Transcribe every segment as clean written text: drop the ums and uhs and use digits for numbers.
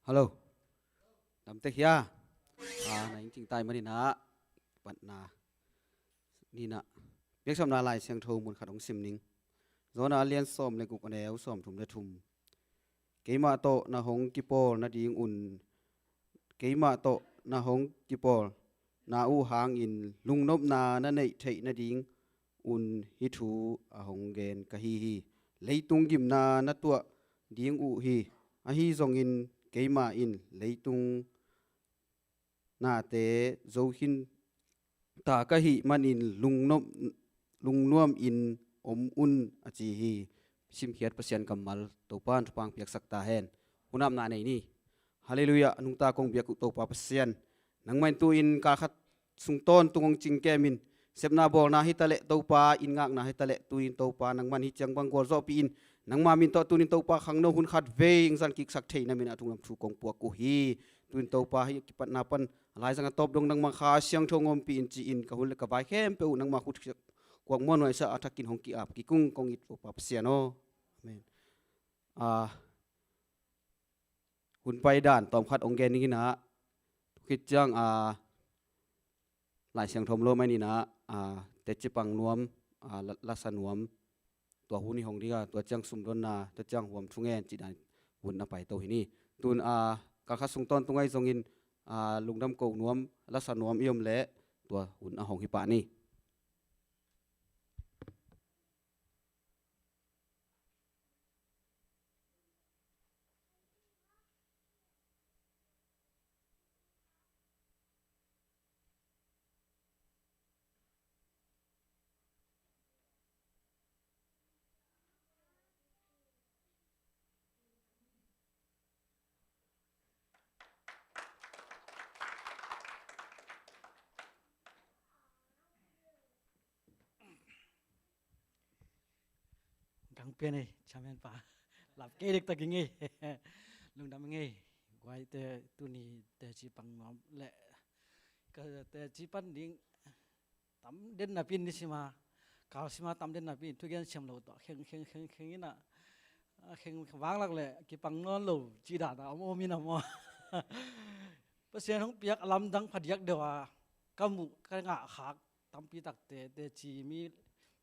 ฮัลโหลลำเตกยาในจริงๆตายมานี่นะปัดนานี่นะเบียกสำนาลายเสียงโทมุนขัดของซิมนิงโซนาเลียนซ้อมในกุกอันเอวซ้อมถุมเดทุมเกมาโตนาหงกิโปลนาดีงอุ่นเกมาโตนาหงกิโปลนาอูหางอินลุงนบนานาในเทนาดีงอุ่นฮิทูอาหงเกนกะฮีเลยตุงกิมนานาตัวดีงอูฮีอาฮีซงอินเกมาอินเลยตุงนาเตโจหินตากะหิมันอินลุงนวมอินอมอุนอจีฮีซิมเฮียดเปอร์เซ็นต์กำมัลตัวปานทุปังเปียกสักตาเฮนอุนามนาในนี่ฮาเลลูยานุงตาคงเบียกตัวปาเปอร์เซ็นต์นังมันตัวอินกาขัดสุงต้นตุงจิงแกมินเซบนาบอลนาฮิตะเลตัวปาอินงากนาฮิตะเลตัวอินตัวปานังมันฮิจังบังกอลโซปีนนังมามินตัวตุนินตัวปาขังโนหุนขัดเวงสันกิกสักเทนามินอาทุงนำชูกงปัวกุฮีตุนตัวปาฮิกิปันนาปันลายสังตบดงนังมาคาเสียงทงอมปีอินจีอินกะหุลกะบายเข้มเปอุนังมาขุดกวางมวนไว้ซะอาทักกินหงกีอาบกิกุ้งกงอิดปปเสียโนอาเมนหุ่นไปด่านตอมคัดองเกนนี่นะคิดจังหลายเสียงทมโลไม่นี่นะเตจิปังนวมลักษณนวมตัวหุ่นนี่หงดีก็ตัวจังสุมดนนาตัวจังหวมทุงเงินจีดานหุ่นนับไปตัวหินี่ตุนกะคัดสุงต้นตรงไงทรงอินลุงดำโกนวมลักษณนวมเอี่ยมเละตัวหุ่นหงหิปานี่กังเปียนชามันป่าหลับเกลิกตะกิงลุงดำไว้แต่ตัวนี้แต่จีปังน้อมและก็แต่จีปันดิ้งตำเด่นนับปินนี่สิมาข่าวสิมาตำเด่นนับปินทุกอย่างเชื่อมโลต่อเข่งนี่นะเข่งวางหลักเลยกีปังนอนโลจีดาดเอาโมมีนะโมเปอร์เซ็นต์ของเปียกลำดังพัดยักเดียวกำมุกระงะขากตำปีตักแต่จีมี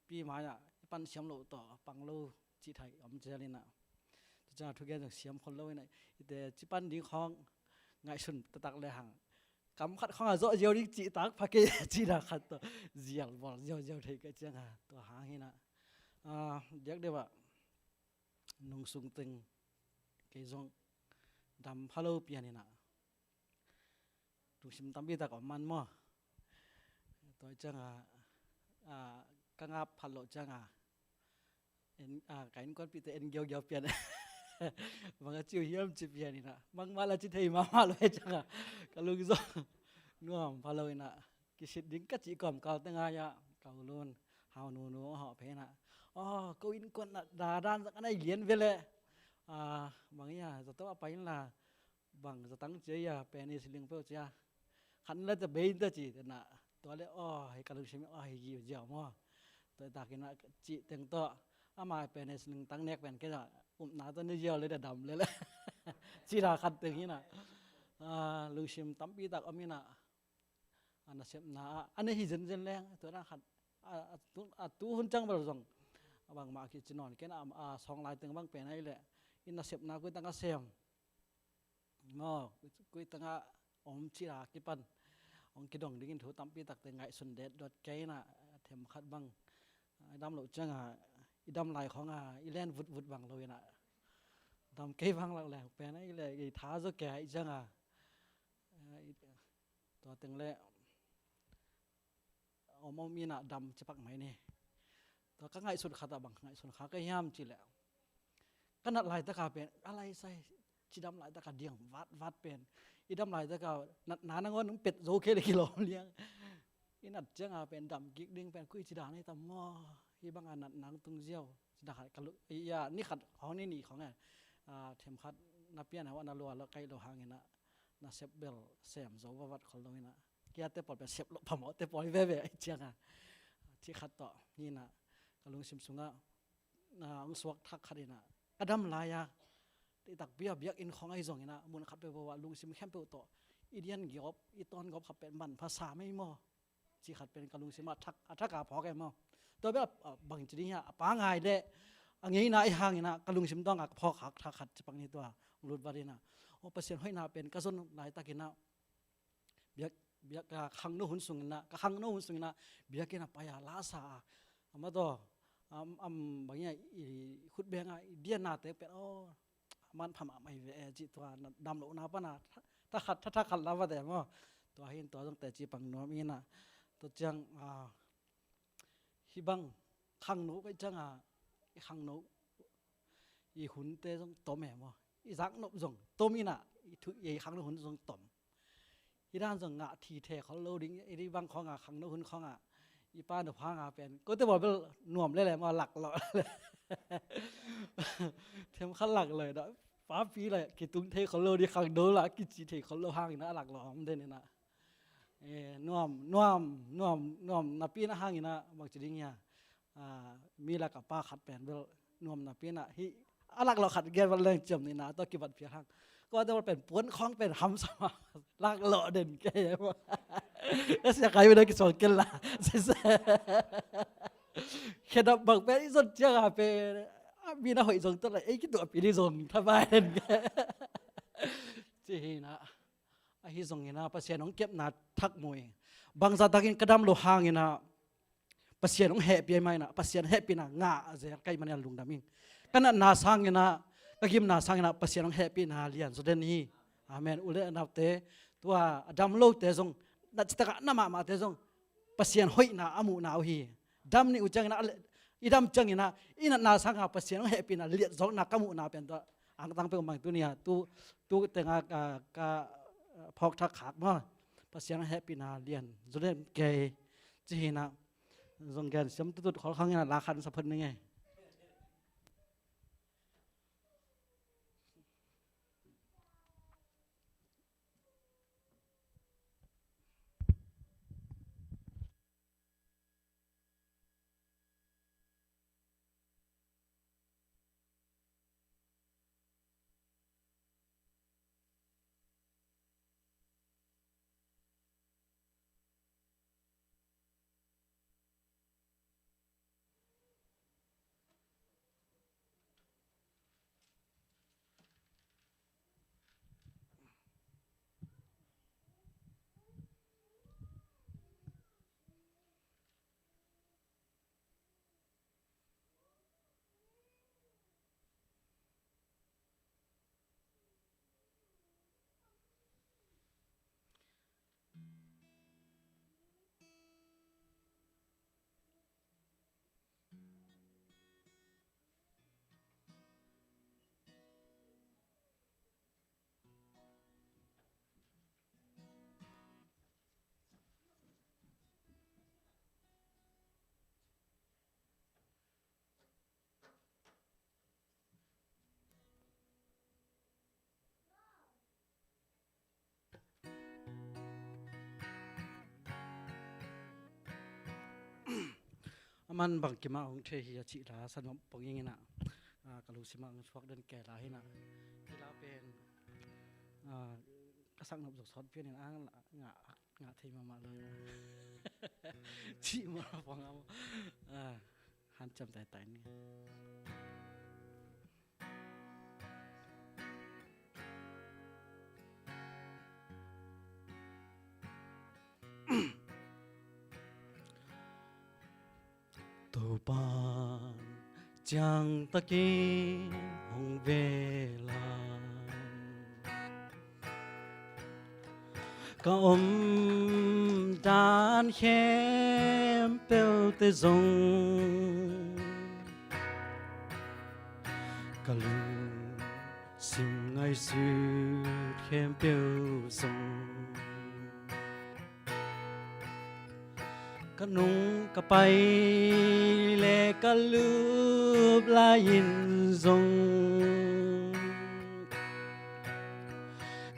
ปีมาอ่ะปันเชื่อมโลต่อปังโลจีไทยอมเจริญนะจะทุกอย่างเสียมคนโลนี่แต่จีปันดิ้งของไงสุนตักเลยหังกำคัดของอาโจเจียวนี่จีตักพักจีดาขัดตัวเจียวบอลเจียวเทกเจียงตัวหางนี่นะยักเดียวว่านุ่งสุงตึงเกยงดำพะโลเปียนี่นะดูชิมตำบีตากอมันมั่วตัวจังกังอาพะโลจังเอ็นไก่ก้อนปีแต่เอ็นเกี่ยวเปียนบางจิ้วเยี่ยมจีเปียนี่นะบางมาละจิเทยมาเลยจังกะลุกซนัวพะโลนี่นะกิสิดิ้งกัจีกอมเก่าตั้งอายะเก่าลุนหาวนูห่อเพนะอ๋อก็อินคนน่ะดาดานสักอันไหนเลียนเวลบางอย่างจะต้องไปนั่นล่ะบางจะตั้งใจเป็นในสิ่งเพื่อจะขันแล้วจะเบนตัวจีแต่น่ะตัวเล็กให้กระลุกใช่ไหมให้ยี่เจ้ามั่วตัวตากินน่ะจีแต่งตัวมาเป็นในสิ่งตั้งเน็กเป็นแค่น่ะหน้าตัวนี้เยอะเลยแต่ดำเลยแหละจีราขัดตึงนี่น่ะลุงชิมตั้มปีตักอมิน่ะอันนั้นเสียมน่ะอันนี้หินแรงตัวนั้นขัดตู้หุ่นจังบริสุทธิ์บางมาคิดจะนอนแค่น่ะสองลายตึงบางเป็นให้แหละอินน่ะเสียมน่ะกุยตั้งก็เสียมกุยตั้งก็อมจีรากิปันองกิดองดิ้งถูตั้มปีตักแต่ไงสุนเด็ดดอดแกน่ะเทมขัดบังดำหลุดจังอีดำลายของอีแลนวุดบังเลยน่ะดำเกยบังหลักแหลกเป็นให้เลยอีท้าจะแก่อีจังตัวตึงเลยอมมีน่ะดำจะปักไหมเนี่ยตัวก็ไงสุดขาตาบังไงสุดขาก็ย่ำจีแล้วก็นัดลายตะกาเป็นอะไรใส่จีดำลายตะกาเดียงวัดเป็นอีดำลายตะกานัดหนานังวันนึงเป็ดโซเคเลยกิโลเลี้ยงอีนัดจังเป็นดำกิ๊กดิ้งเป็นคุยจีดาในตำม้อที่บางอันนัดหนังตุงเจียวจีดาขัดกะลุอีนี่ขัดของนี่ของไงเทมขัดนับเปียนว่านัดรัวแล้วไกลเราหางเงินน่ะเซฟเบลเสียมโซวัดคนเราเนี่ยแกเตปอดเป็นเซฟลบพม่าเตปอดเว่ไอ้เจ้าที่ขัดต่อนี่นะกะลุงชิมสุงะองสวกทักขัดนะกระดำลาย ที่ตักเบียเบียกอินของไอ้ส่งนะมุนขัดไปบอกว่าลุงซิมแคมเปลโตอีเดียนกอบอีตอนกอบขับเป็นมันภาษาไม่มอจีขัดเป็นกลุงซิมทักกาพอแกมอตัวแบบบางทีนี่ฮะป้าง่ายเด้อันนี้นะไอ้ห่างนะกลุงซิมต้องพอขัดจะปังนี้ตัวรุดบารีนะโอ้เปอร์เซ็นต์ห้อยนาเป็นกระสุนนายตะกินนะเบียกขังโนหุ่นสุงนะขังโนหุ่นสุงนะเบียกินะไปยาลาซามาตัวบางอย่างขุดเบียงเดียนนาเตเป็นโอ้มันทำไม่จิตตัวดำโลนาปนาถ้าขัดแล้วว่าแต่ว่าตัวเห็นตัวตั้งแต่จีปังน้อมีนะตัวจังฮิบังขังโนก็จังขังโนอีหุ่นเตะต้องต้มแหม่อีสักนบส่งต้มอีน่ะทุกอย่างขังโนหุ่นส่งต้มอีด้านส่งทีเทเขาโลดิ้งอีบางของขังโนหุ่นของอีป้าหนูพังเป็นก็จะบอกเป็นหน่วมเลยแหละมาหลักเราเทมขั้นหลักเลยนะฟ้าปีเลยกิตุ้งเทเขาโลดีขังโดละกิจีเทเขาโลห้างนะหลักหลอมเด่นนะหน่วมนับปีนะห้างนะบางจุดนี้มีหลักกับป้าขัดเป็นเป็นหน่วมนับปีนะฮิหลักเราขัดเกณฑ์วันเรื่องจำนี่นะต้องกิบัดเพียงห้างก็จะเป็นป้วนคล้องเป็นหำสมาหลักหล่อเด่นแก่ว่าเสียใครไม่ได้กินสองกินละแค่ดับบางเป็นที่สุดเจ้าเป็นมีน่าหอยสงตัวไหนไอ้คิดตัวปีนี้สงทำไมเด่นแก่จีนะไอ้ที่สงนี่นะภาษาน้องเก็บนาทักมวยบางสัตว์กินกระดำโลหางนี่นะภาษาน้องแห่ปีไม่นะภาษาแห่ปีนะงาเสียใกล้มันยันลุงดามิงขณะนาสังนี่นะก็กิมนาสังนะภาษาน้องแห่ปีนาเลียนสุดนี้อาเมนอุเลนับเตตัวดำโลเตซงนัดจิตกะน้ำมาเตซงภาษาหอยนาอามูนาฮีดำนี่อุจังนะอีดำจังนะอีนัดนาสังภาษาน้องแห่ปีนาเลียนซงนักกามูนาเป็นตัวอังตังเป็นบางตัวเนี่ยตัวแต่งกาพอกทักขาดมาภาษาน้องแห่ปีนาเลียนสุดนี้เกย์จีนะซงแกนสมตุดขอข้างนี้ราคันสะพันนี่ไงมันบางกิมาองเทหิยจิลาสนมปงยิงนะกะลุสิมาองชวกเดินแก่ลาให้นะที่ลาเป็นกระสังนบจกสอดเพี้ยนอ่างงะเทมาเลยชีมาฟังเอาหันจำแต่นี่ตัวปานจังตะกี้หงเวลาก็ดานเข้มเปลเตซงก็ลืมสิ่งไงสุดเข้มเปลซงก็นุ่งก็ไปเลก็ลูบลายินซง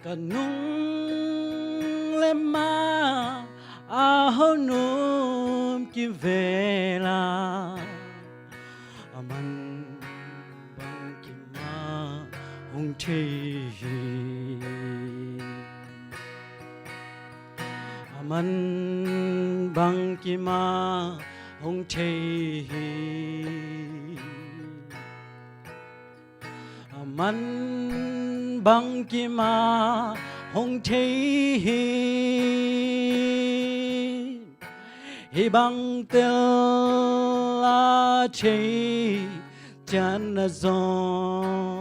ก็นุ่งเลมาอาหนุมกิเวลามันบางกิมาหง hong thi man bang ki ma hong thi man bang ki ma hong thi hi bang tel la chi chan na zong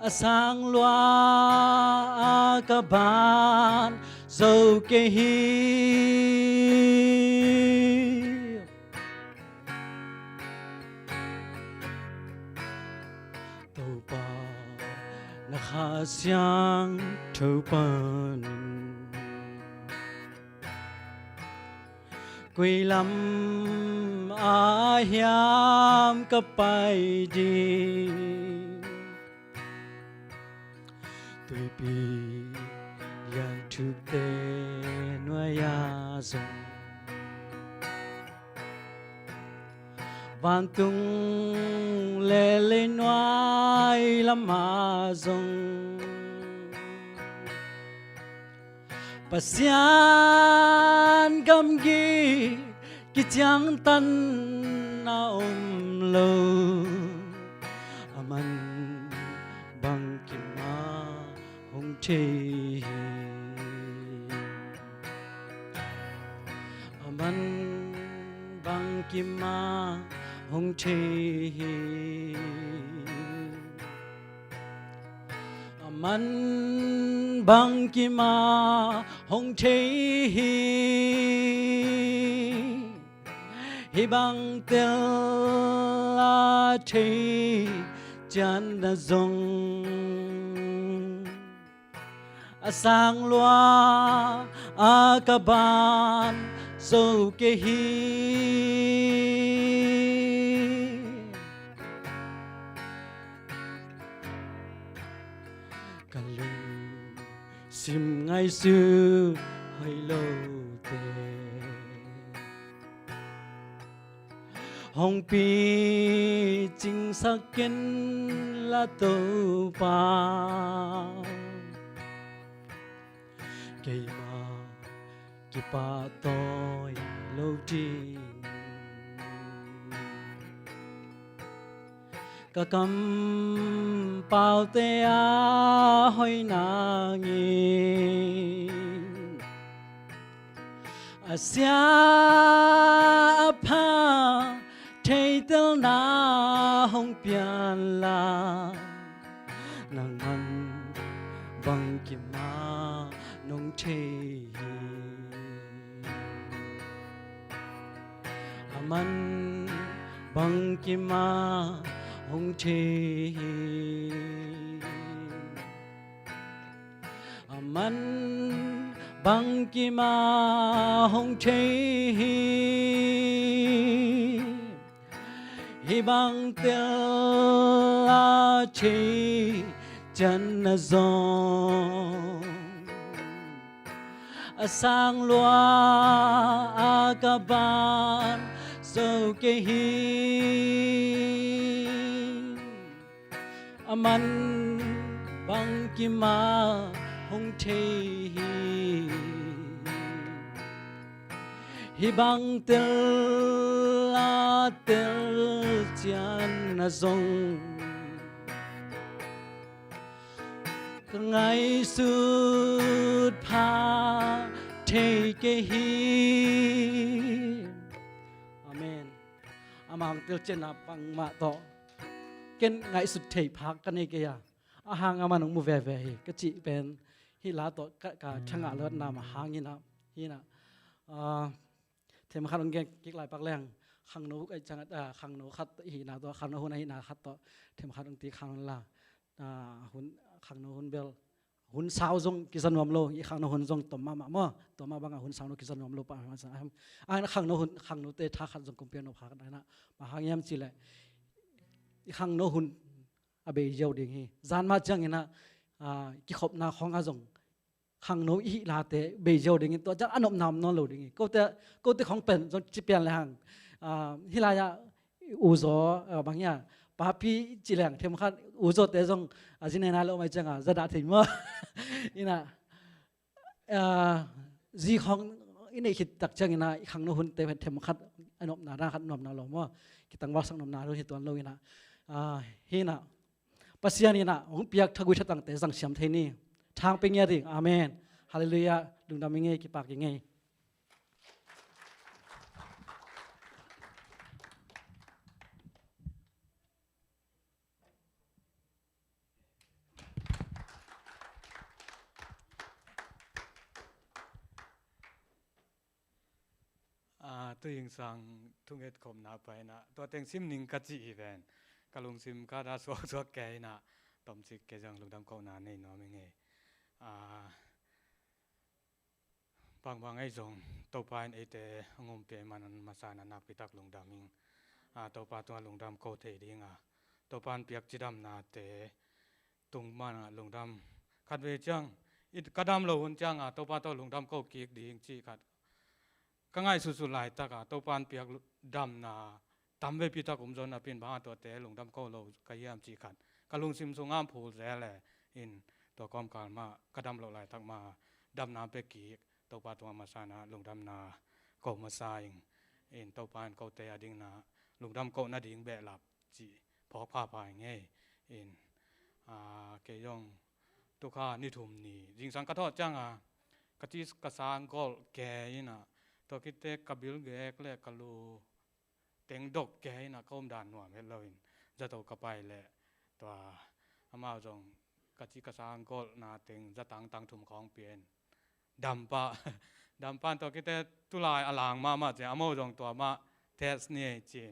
sang loa ka ban dâu kê hi tàu ba na kha xiang thâu ban quỳ lắm a hiam ka pai đi tuổi bi yang thực tế nuôi ya dùng van tung lệ lệ nuôi làm ma dùng pasian gam gi ki chang tan na lâu aman bang kim ma hong thi aman bang kim ma hong thi aman bang kim ma hong thi hi bang tel la thi chan na zong sang loa a ka ban dâu kê hi cả lưng sim ngày xưa hơi lâu tề hong pi chính xác kiến là tàu ba cây mà kỳ pa tôi lâu đi cả cầm bao tê a hơi nàng a xia pa thấy tel na hong pian la nàng man bang kim ma nong thi aman bang kim ma hong thi aman bang kim ma hong thi hi bang tel la chi chan na zong sang loa a ka ban dâu kê hi aman bang kim ma hong thi hi bang tel la tel chan na zong ka ngai sut pha thei ke hi amen amang tel chen na pang ma to ken ngai sut thei phak kan ei ke ya a hang ama nong mu ve ve hi ka chi pen hi la to ka thanga lot na ma hangina hi na thêm khăn ông kích lại bạc leng khăn nấu cái chẳng khăn nấu khát hi na to khăn nấu hun hi na khát to thêm khăn ông tí khăn là hun khăn nấu hun bel hun sao zong kisan wam lo i khăn nấu hun zong tom ma bang hun sao nấu kisan wam lo pa ma sa ai khăn nấu te tha khăn zong compare no phak na ma hang yam chi le i khăn nấu hun abe yau ding hi zan ma chang ina ki khop na khong a zong khang nấu ý là thế bây giờ đến tôi chắc ăn ốm nằm nó lâu đến câu te không bền rồi chỉ bền là hàng hi là ya u gió bằng nhà ปาปีจีแหลงเทมขัดอุจแต่จงอาจินนาโลไม่จังจะด่าถึงมั้ยนะจีของอินในคิดตักจังนะขังโนหุ่นเตเทมขัดอนบนาด้าขัดนบนาโลมั้คิดตั้งว่าสังนบนาโลหิตวันโลนะฮีนะปัสยานีนะองเปียกทักวิชตั้งแต่สังเสียมเทนี่ทางเป็นยังไงอาเมนฮาเลลูยาลุงดำยังไงกิปากยังไงตัวยิงสังทุ่งเอ็ดคมนาไปนะตัวเต็งซิมนิงกัจจีอีเวนกะลุงซิมก็ได้สวกแกนะตอมสิกแกจังลุงดำเขานาในน้อไม่ไงบางไอ้จงตัวปานไอเตงมเปมันมาสานานักพิทักษ์ลุงดำมิงตัวปาตัวลุงดำเขาเทดิ้งตัวปานเปียกจีดำนาเตตุงมันลุงดำขัดเวจังอิดกระดำโลหุ่นจังตัวปาตัวลุงดำเขาเกียกดิ้งจีขัดก็ง่ายสุดๆหลายตากตัวปานเปียกดำนาตำเวพิทักษ์ผมจนเป็นบ้าตัวเตลุงดำเขาโลกยามจีขัดกะลุงซิมสงามผูแร่แหละอินตัวกอมการมากระดำโลหลายตักมาดำน้ำเปกีกตัวปาตัวมาสานะลุงดำนาก็มาสายอินตัวปานเขาเตะดิ่งนาลุงดำเขาหน้าดิ่งแบะหลับจีพอผ้าผ้าไงอินเกยองตัวข้านี่ทุ่มนี่จิงสังกะทอดจังกะจิกะสางก็แกยินะตัวคิดเตะกบิลแกกและกะลูเต็งดกแกนะก้มด่านหน่วมเฮ็ดเลยจะตัวกะไปแหละตัวอามาจงกะจิกะสางก็นาเต็งจะตังทุ่มของเปลี่ยนดำปะตัวคิดเตะตุลายอลางมาจะอามาจงตัวมาเทสเนี่ยจีน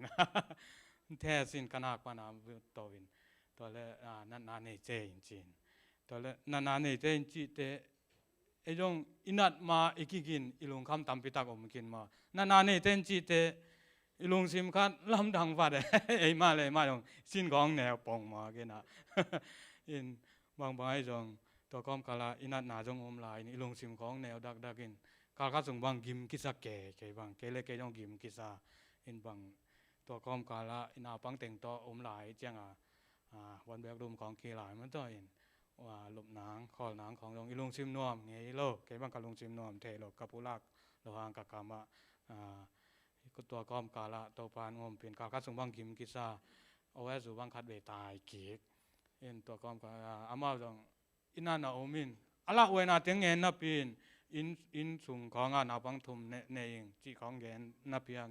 เทสินขนาดปานาตัววินตัวเล่นั่นนาเนี่ยเจนจีนตัวเล่นั่นนาเนี่ยเจนจีเตไอ้จงอินัดมาอีกกินอิลุงคำตำพิตากอมกินมานั่นนาเนี่ยเจนจีเตอิลุงซิมคัดลำดังฟัดไอ้มาเลยมาจงสินของแนวปองมาเกนะอินบางไอ้จงตัวกอมกาลาอินัดนาจงอมลายอิลุงซิมของแนวดักกินกาลข้าส่งบางกิมกิซาเก๋บางเกเล็กจงกิมกิซาอินบางตัวกอมกาลาอินาปังเต็งตัวอมหลายเจียงวันแบกรุมของกีฬามันตัวเองว่าหลบหนังคอหนังของอีลุงซิมนวมไงโลกเกี่ยบังกับลุงซิมนวมเทโลกับผู้ลักโลหางกับกามะก็ตัวกอมกาละตัวปานงมเป็นกาคัดส่งบังกิมกิซาเอาไว้สู่บังคัดเวตายเกีกเอ็นตัวกอมกาอามาจงอินานาโอมินอะละเวนาเตียงเงินนับปีนอินส่งของนาบังทุมเนเองจีของเงินนับเพียง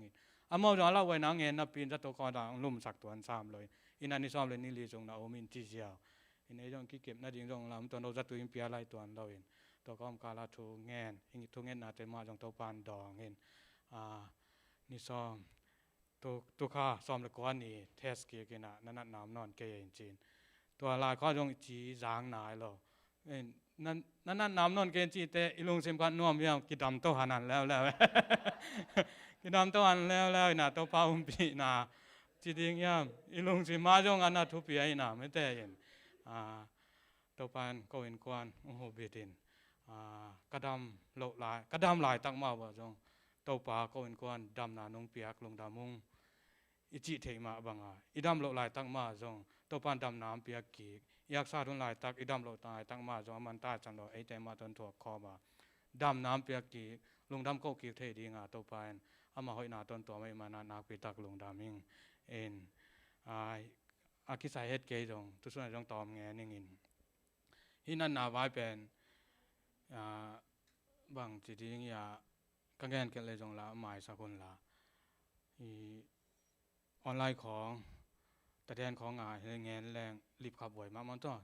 อามาจงอะละเวนาเงินนับปีนจะตัวกอดังลุ่มสักตัวซ้ำเลยอินานิซ้อมเลยนี่ลีจงนาโอมินจีเซียวอินไอจงกิเก็บนาดิ่งจงลำตัวเราจะตัวอินเปียไลตัวเราเองตัวกอมกาลาทูเงินอิงทูเงินนาเตมาจงตัวปานดองเงินนี่ซ้อมตัวข้าซ้อมเลยกว่านี่เทสเกียกินะนั่นน้ำนอนเกยจีนตัวลายข้าจงจีจางนายเรานั่นน้ำนอนเกยจีเตอิลุงเซมกันน่วมยังกิดดำตัวหันแล้วกิดดำตัวหันแล้วนะตัวป้าอุ้มปีนะจีดิ้งยามอิลุงเซมาจงอันนั้นทุบปีไอ้นะไม่แต่เห็นตัวปานก็เห็นกวนโอ้โหเบียดินกระดำโลลายกระดำลายตั้งมาว่าจงตัวป่าก็เห็นกวนดำนานุ่งเปียกลงดำมุงอิจิเทมาบังอีดำโลลายตั้งมาจงตัวปานดำน้ำเปียกกีกอยากซาดุนลายตักอีดำโลตายตั้งมาจงมันตาจันโลไอแต่มาจนถั่วคอมาดำน้ำเปียกกีกลงดำก็กีกเทดีงาตัวปานอามาหอยนาต้นตัวไม่มานาปีตักลงดำมิงเอ็นอาคิสายเฮ็ดเกยจงทุกส่วนจงตอมแงนิ่งินที่นั่นนาไว้เป็นบางจิตยิ่งยากังแกนกันเลยจงละหมายสักคนละออนไลน์ของแต่แดนของเงินแรงรีบขับไหวมากมันต้อง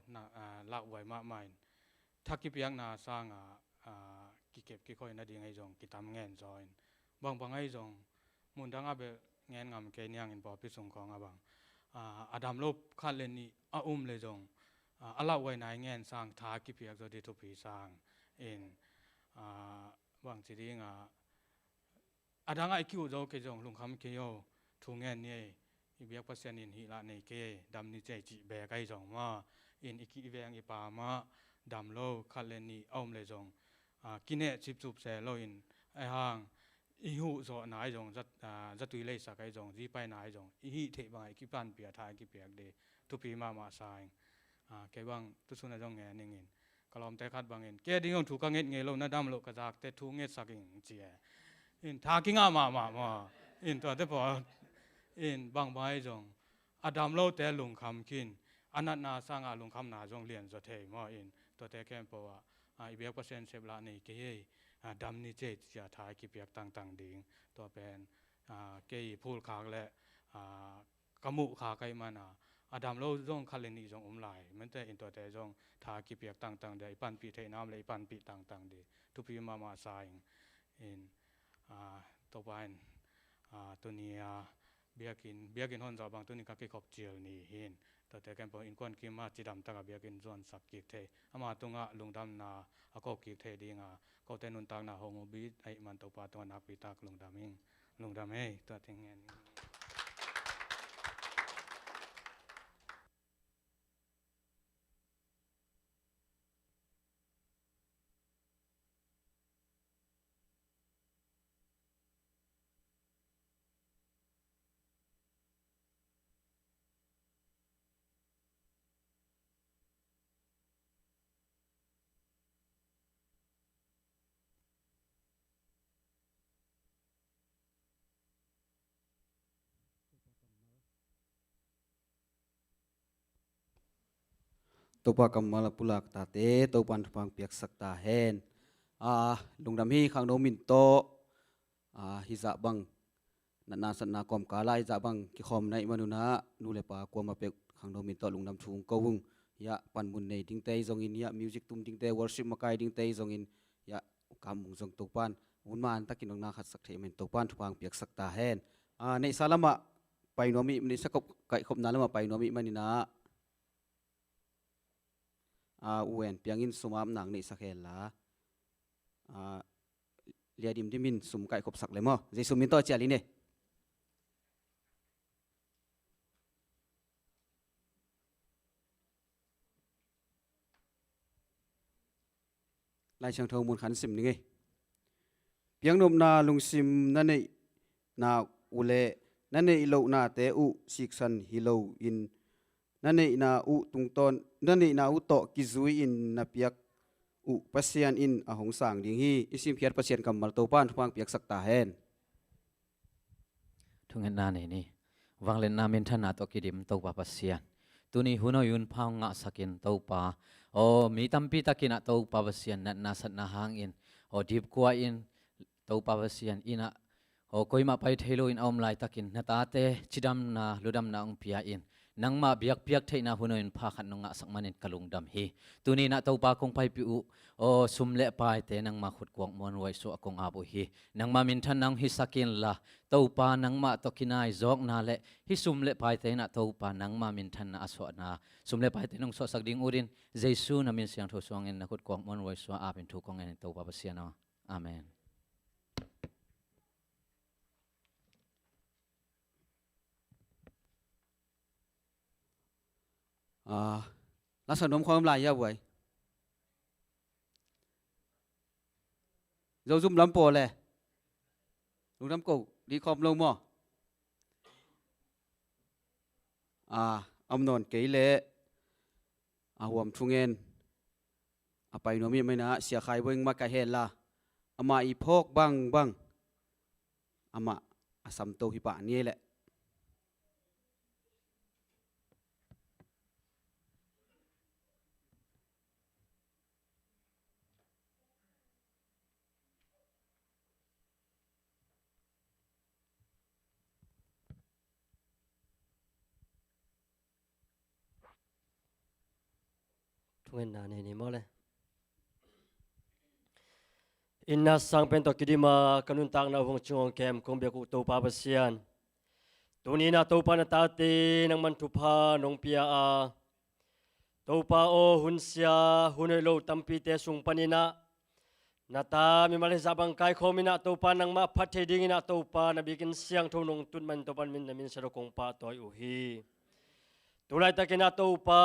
ละไหวมากใหม่ถ้ากิเปียงนาสร้างกิเก็บกิค่อยนาดีไงจงกิตามเงินจอยบางไงจงมุนดังอาเบเงินงามเกยยังอินปอพิสุงของบางอดัมลบขัดเลนี่เลยจงอาละไว้ไหนเงินสร้างทากิเปียกจะได้ทุบปีสร้างเองบางทีนี้อาดังไอคิวโจเกจงลุงคำเกยทุ่งเงินเนี่ยอีเบียกพัศนินฮิละในเกดำนิเจจิเบกไอจงมาอินอีกิเวียงอีปามาดำโลขัดเลนี่เลยจงกินเนจิบจุบเสโลอินไอห่าง อีหูโซนายจงจัดตุยเลยสักไอจงจีไปนายจงอีหิเทบังไอกิปันเปียทายกิเปียกเดทุปีมาสายแกบังทุสุนจงเงนิงินกลอมแต่ขัดบังเงินแกดิ้งถูกกังเงินเงลนาดำโลกจากแต่ทูเงินสักอินเจียอินทากิงามาอินตัวแต่พออินบังใบจงอดัมโลแต่ลุงคำกินอนัตนาสร้างลุงคำนาจงเลียนจะเทมออินตัวแต่แค่พออีเบียกเปอร์เซ็นต์เซฟละนี่เกยดำนี่เจจะทายกิเปียกต่างดิ่งตัวเป็นเกยพูดขากและกมุขาไกมันอดัมโลจงคัลเลนีจงไหลมันแต่อินตัวแต่จงทากิเปียกต่างเดียปันปีเทน้ำเลยปันปีต่างเดียทุปีมาสายอินตัวเป็นตัวนี้เบียกินหอนจาบางตัวนี้ก็เกี่ยวกับเจลนี่เห็นแต่แกพออินควันกิมาจิดำตากเบียกินจวนสักกิเทอามาตรงลุงดำนาก็กิเทดีงาก็แต่นุนตากนาหงบีไอมันตัวปาตัวนักปีตากลุงดำเองลุงดำเองตัวทิ้งเงินตัวปากำมาลปุลักตาเตตัวปันฟังเปียกสักตาเฮนลุงดำฮีขังโนมินโตฮิจะบังนาสันนากอมกาลายจะบังกิคอมในมนุนะนูเลปากวมาเปียกขังโนมินโตลุงดำชุงกวุงยะปันบุญในดิ้งเตยจงอินยะมิวสิกตุ้มดิ้งเตยวอร์ชิปมาไกดิ้งเตยจงอินยะกำมุงจงตัวปันหุ่นมันตะกินองนาขัดสักเทมันตัวปันฟังเปียกสักตาเฮนในสาลามะไปโนมิมันสักไก่ขบนาลามะไปโนมิมันนะเวนเปียงอินสุมามหนังนี่สักเฮล่ะเลียดิมดิมินสุมไก่ขบสักเลยมั้งเจสุมินโตเจลินเน่ลายช่างทองมูลขันสิมนี่ไงเปียงนมนาลุงสิมนั่นนี่นาอุเลนั่นนี่โลนาเตอุสิกสันฮิโลอินนั่นนี่นาอุตุงตอนนั่นนี่นาอุโตกิซุยอินนาเปียกอุปัสยานอินหงสางดิ่งฮีอิสิมเพียรปัสยานกำมัลโตปานฟังเปียกสักตาเฮนทุงเงินนานี่วังเล่นนามินทนาตอกิดิมโตปาปัสยานตัวนี้หุนยุนพาวงะสักินโตปามีตัมปีตะกินะโตปาปัสยานนัดนาสัตนาหางอินดิบกัวอินโตปาปัสยานอินะคอยมาไปเทโลอินอมไลตะกินนาตาเตชิดัมนาลุดัมนาองพิยาอินนังมาเบียกเทนะหุนยุนพาขันนงะสักมันินกลุงดำฮีตัวนี้นะโตปาคงไปปิอุสุมเละไปเตนังมาขุดกวงมอนไว้สวกงอาบุฮีนังมามินทันนังฮิสักินละโตปานังมาตกินายจอกนาเละฮิสุมเละไปเตนะโตปานังมามินทันนาอสวนาสุมเละไปเตนงสวสักดิ่งอุรินเจซูนามินเสียงทุสวงเงินนักขุดกวงมอนไว้สวอาเป็นทุกกองเงินโตปาเปเสียนะอาเมนลักษณะนมความลายยาวไว้เราซุ่มลำโพเลยลุงน้ำกูดีคอมลงมั้งอำนนเกยเละหัวมชุงเงินไปโนมีไม่นะเสียใครเวงมากะเห็นละอามาอีพกบังอามาสัมโตหิปะนี่แหละทุกเงินนานี่มั้งเลยอินนัสสังเป็นตัวกิดิมากันุนตังนาหงจงเกมคงเบียกุตัวปาเปเซียนตัวนี้นาตัวปานตาตีนังมันทุพานงเปียตัวปาโอหุนเสียหุนโลตัมปีเตสุงปานินะนาตามีมาเลสบังไกโคมินะตัวปานังมาพัดเทดิงินะตัวปานาบิกินเสียงทุนงตุนมันตัวปานมินนามินสระกงปาตัวอุฮีตุลายตะกินาตัวปา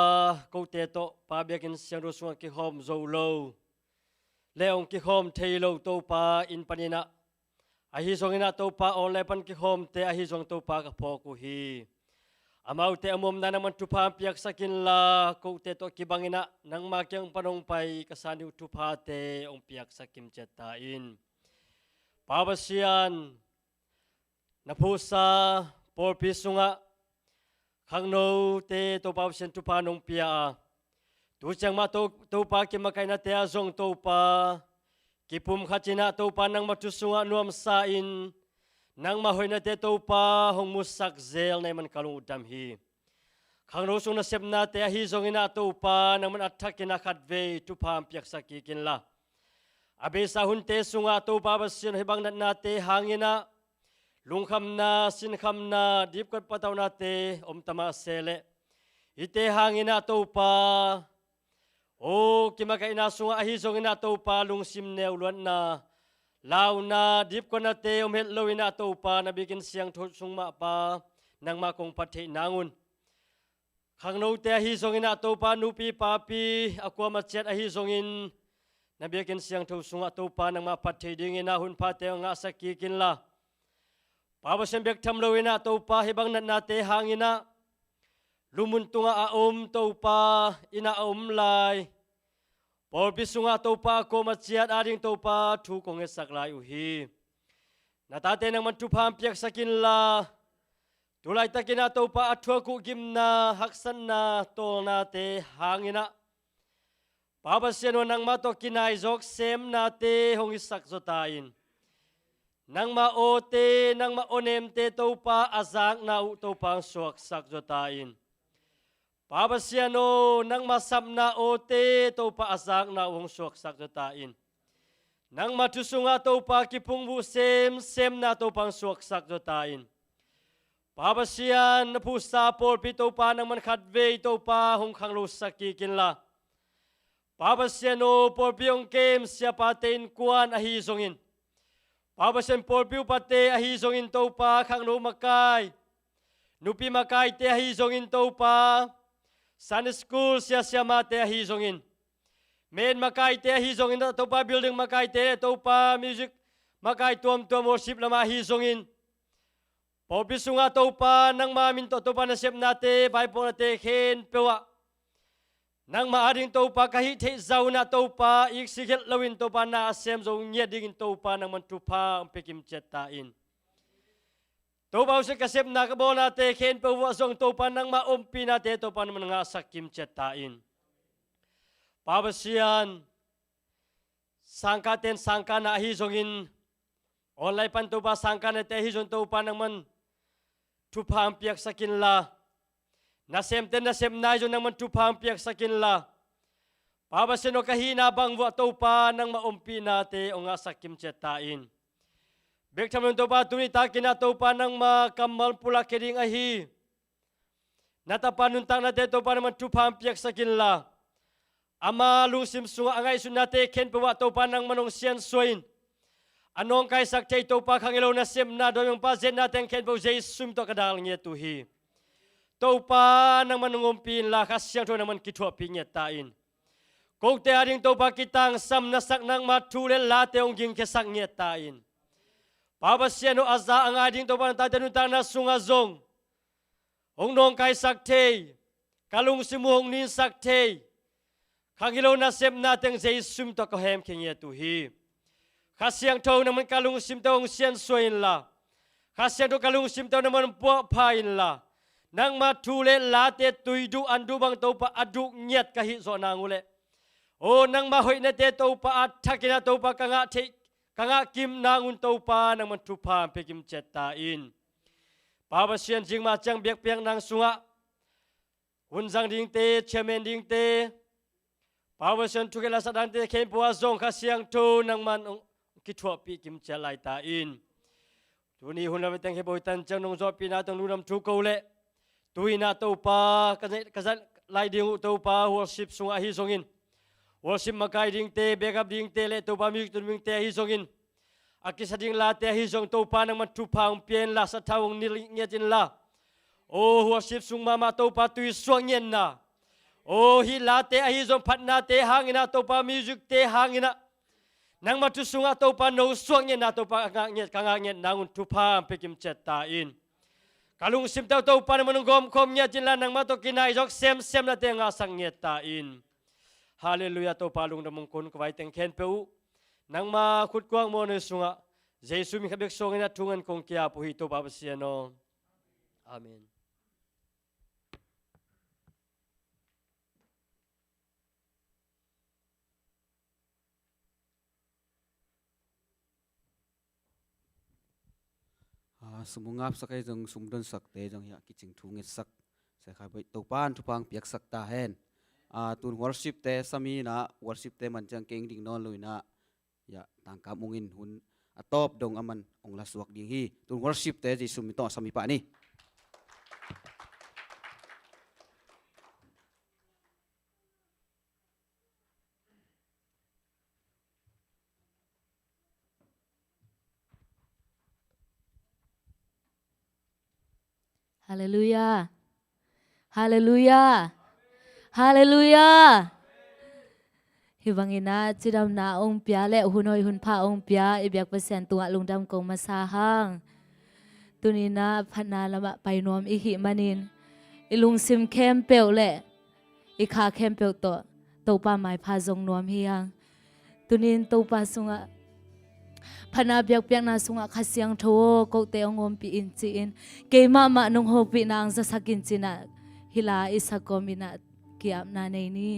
กูเตโตปาเบียกินเสียงรสวงกิฮอมโซโลเลองกิฮอมเทโลตัวปาอินปานินะ ahi zongina topa online pan ki home te ahi zong topa ka poku hi amau te amom na naman tupa piak sakin la ko te to kibangina nang makyang panong pai kasani tupa te ong piak sakim cetain pabasian napusa porpi sunga khangno te to pabasian tupa nong pia tu chang ma to pa ki makai na te azong to pa kipum khachina to pa nang matusunga nuam sa in nang mahoy na te to pa hong musak zel na man kalung udam hi khangno sung na sep na te hi zong ina to pa nang man athakina khatve tu pham piak saki kin la abe sa hun te sunga to pa basin hebang na te hangina lungkham na sin kham na dip kat pataw na te om tama sele ite hangina to pa o kimaka ina sunga ahi zong ina to pa lungsim ne ulwan na law na dip ko na te om het lo ina to pa na bikin siang thot sung ma pa nang ma kong pathe nangun khangno te ahi zong ina to pa nupi papi akwa ma chet ahi zong in na bikin siang thot sung a to pa nang ma pathe ding ina hun pa te nga saki kin la pabasem bek tham lo ina to pa hebang na te hangina lumun tunga aom to pa ina om lai por bisunga to pa ko machiat ading to pa thu kong e saklai u hi natate nang man tu pham piak sakin la tulai takina to pa athua ku gimna haksan na to na te hangina pabasian nang ma to kinai jok sem na te hong isak zotain nang ma o te nang ma onem te to pa azak na u to pa suak sak zotain pabasiano nang masapna ote to pa azak na wong suak sak zotain nang matusunga to pa kipungbu sem na to pang suak sak zotain pabasian pusa por pito pa nang man khatve to pa hong khanglo saki kinla pabasiano por piong kem sia paten kuan ahi zongin pabasian por piu pate ahi zongin to pa khanglo makai nupi makai te ahi zongin to pa Sunday school siya mate ahi zongin men makai te ahi zongin to pa building makai te to pa music makai tuam worship lama ahi zongin popi sunga to pa nang mamin to pa na sep nate bai po nate khen pewa nang maading to pa kahi the zauna to pa ik sigel lawin to pa na asem zong nye ding to pa nang man tu pa pekim chetain to ba se kasep na ka bona te khen pe wa zong to pa nang ma ompi na te to pa man nga sakim chetain pabasian sangka ten sangka na hi zongin online pan to pa sangka na te hi zong to pa nang man tu pham piak sakin la na sem na jo nang man tu pham piak sakin la pabasian o kahina bang wa to pa nang ma ompi na te onga sakim chetain bek tham to pa tuni ta kina to pa nang ma kamal pula kering ahi nata panun tang na te to pa nang tu pham piak sakin la ama lungsim sunga angai sunate ken pa to pa nang manong sian soin anong kai sak chei to pa khangelo na sem na do yung pa zen na ten ken po jei sum to kadal nge tu hi to pa nang manungom pin la khasyang to nang man kitho pi nge ta in kong te ading to pa kitang sam na sak nang ma thu le la te ong ging ke sak nge ta in pabasiano aza ang ading to pa ta tanu tang na sunga zong ong nong kai sak te kalung simuhong nin sak te khangilo na sem na teng jei sum to ko hem kheng ye tu hi khasyang tho na man kalung sim tong sian soin la khasyang to kalung sim to na man po phain la nang ma thu le la te tuidu andu bang to pa adu nyet ka hi zo na ngule o nang ma hoi na te to pa athakina to pa kanga kim nangun to pa nang man thu pham pe kim cheta in pabasian jing ma chang bek pek nang sunga hunjang ding te chairman ding te pabasian thukela sadang te khem puwa zong khasyang tho nang man ki thua pi kim chalai ta in tuni hunla betang he boy tan chang nong zo pi na tong lunam thu ko le tuina to pa kazan lai ding to pa worship sunga hi zongin worship makai ding te backup ding te le to pa mi tu ming te hi zongin akisading la te hi zong to pa nang man thu phang pien la sa thawng ni nge tin la o worship sung mama to pa tui suang yen na o hi la te hi zong phat na te hangina to pa music te hangina nang matusunga to pa no suang yen na to pa kanga nget nangun tupa pekim chet ta in kalung sim tau to pa naman gom kom nya jinlan nang mato kinai jok sem na te nga sang nget ta in hallelujah to pa lung namong kun kwai teng khen peu nang ma khut kwang mo ne sunga jesu mi khabek song na thungan kong kya pu hi to ba siano amen. Sumungap sakai jong sumdon sak te jong ya kiching thungit sak se khai bai to pan thupang piak sak ta hen tun worship te sami na worship te man chang keng ding non luina ya tangka mungin hun atop dong aman ong la suak ding hi tun worship te ji sumi to sami pa ni. Hallelujah. Hallelujah. Hallelujah. Hibangina chidam na ong pia le hunoi hun pha ong pia ibyak pasian tunga lungdam kong masahang. Tunina phana lama painom ihi manin. Ilung sim kem peu le. Ikha kem peu to pa mai pha jong nom hiang. Tunin to pa sunga phana biak na sunga khasiang tho ko te ongom pi in chi in ke ma nong ho pi nang za sakin china hila isa komina kiam na nei ni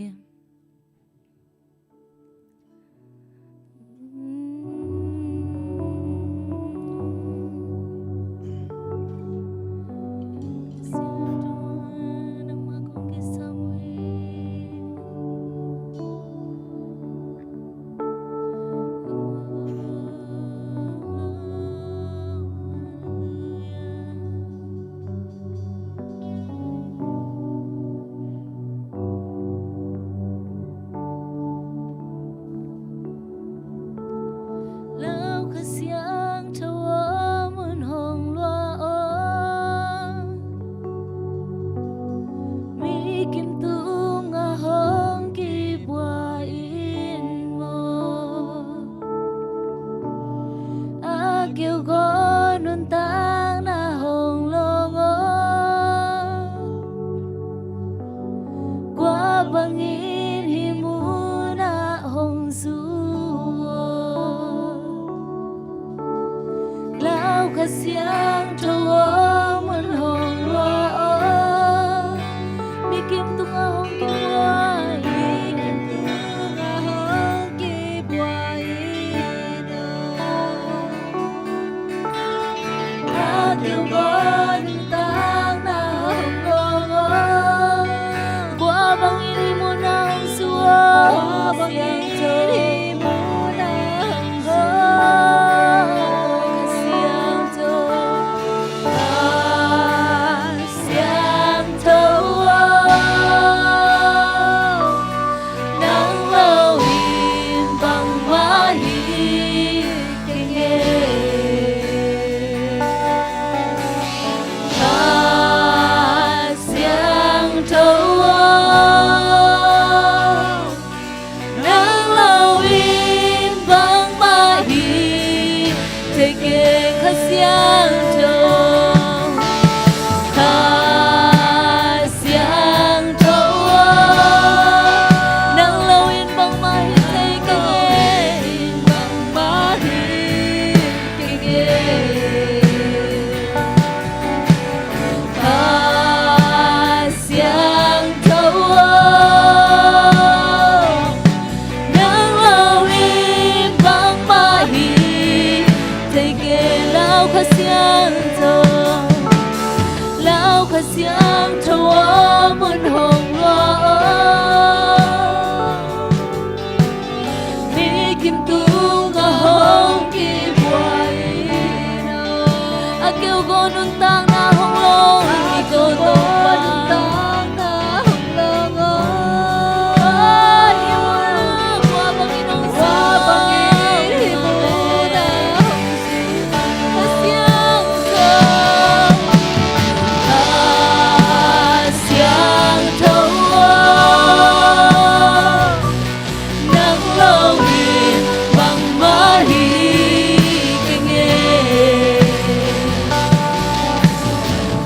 Bang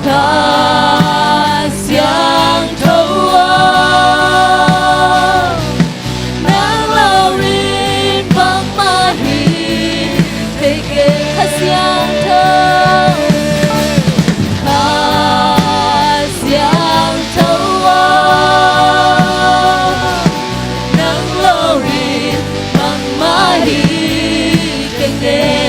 khá xiang thâu nang lao rin bang ma hi thế kê khá xiang thâu khá xiang thâu nang lao rin bang ma hi thế kê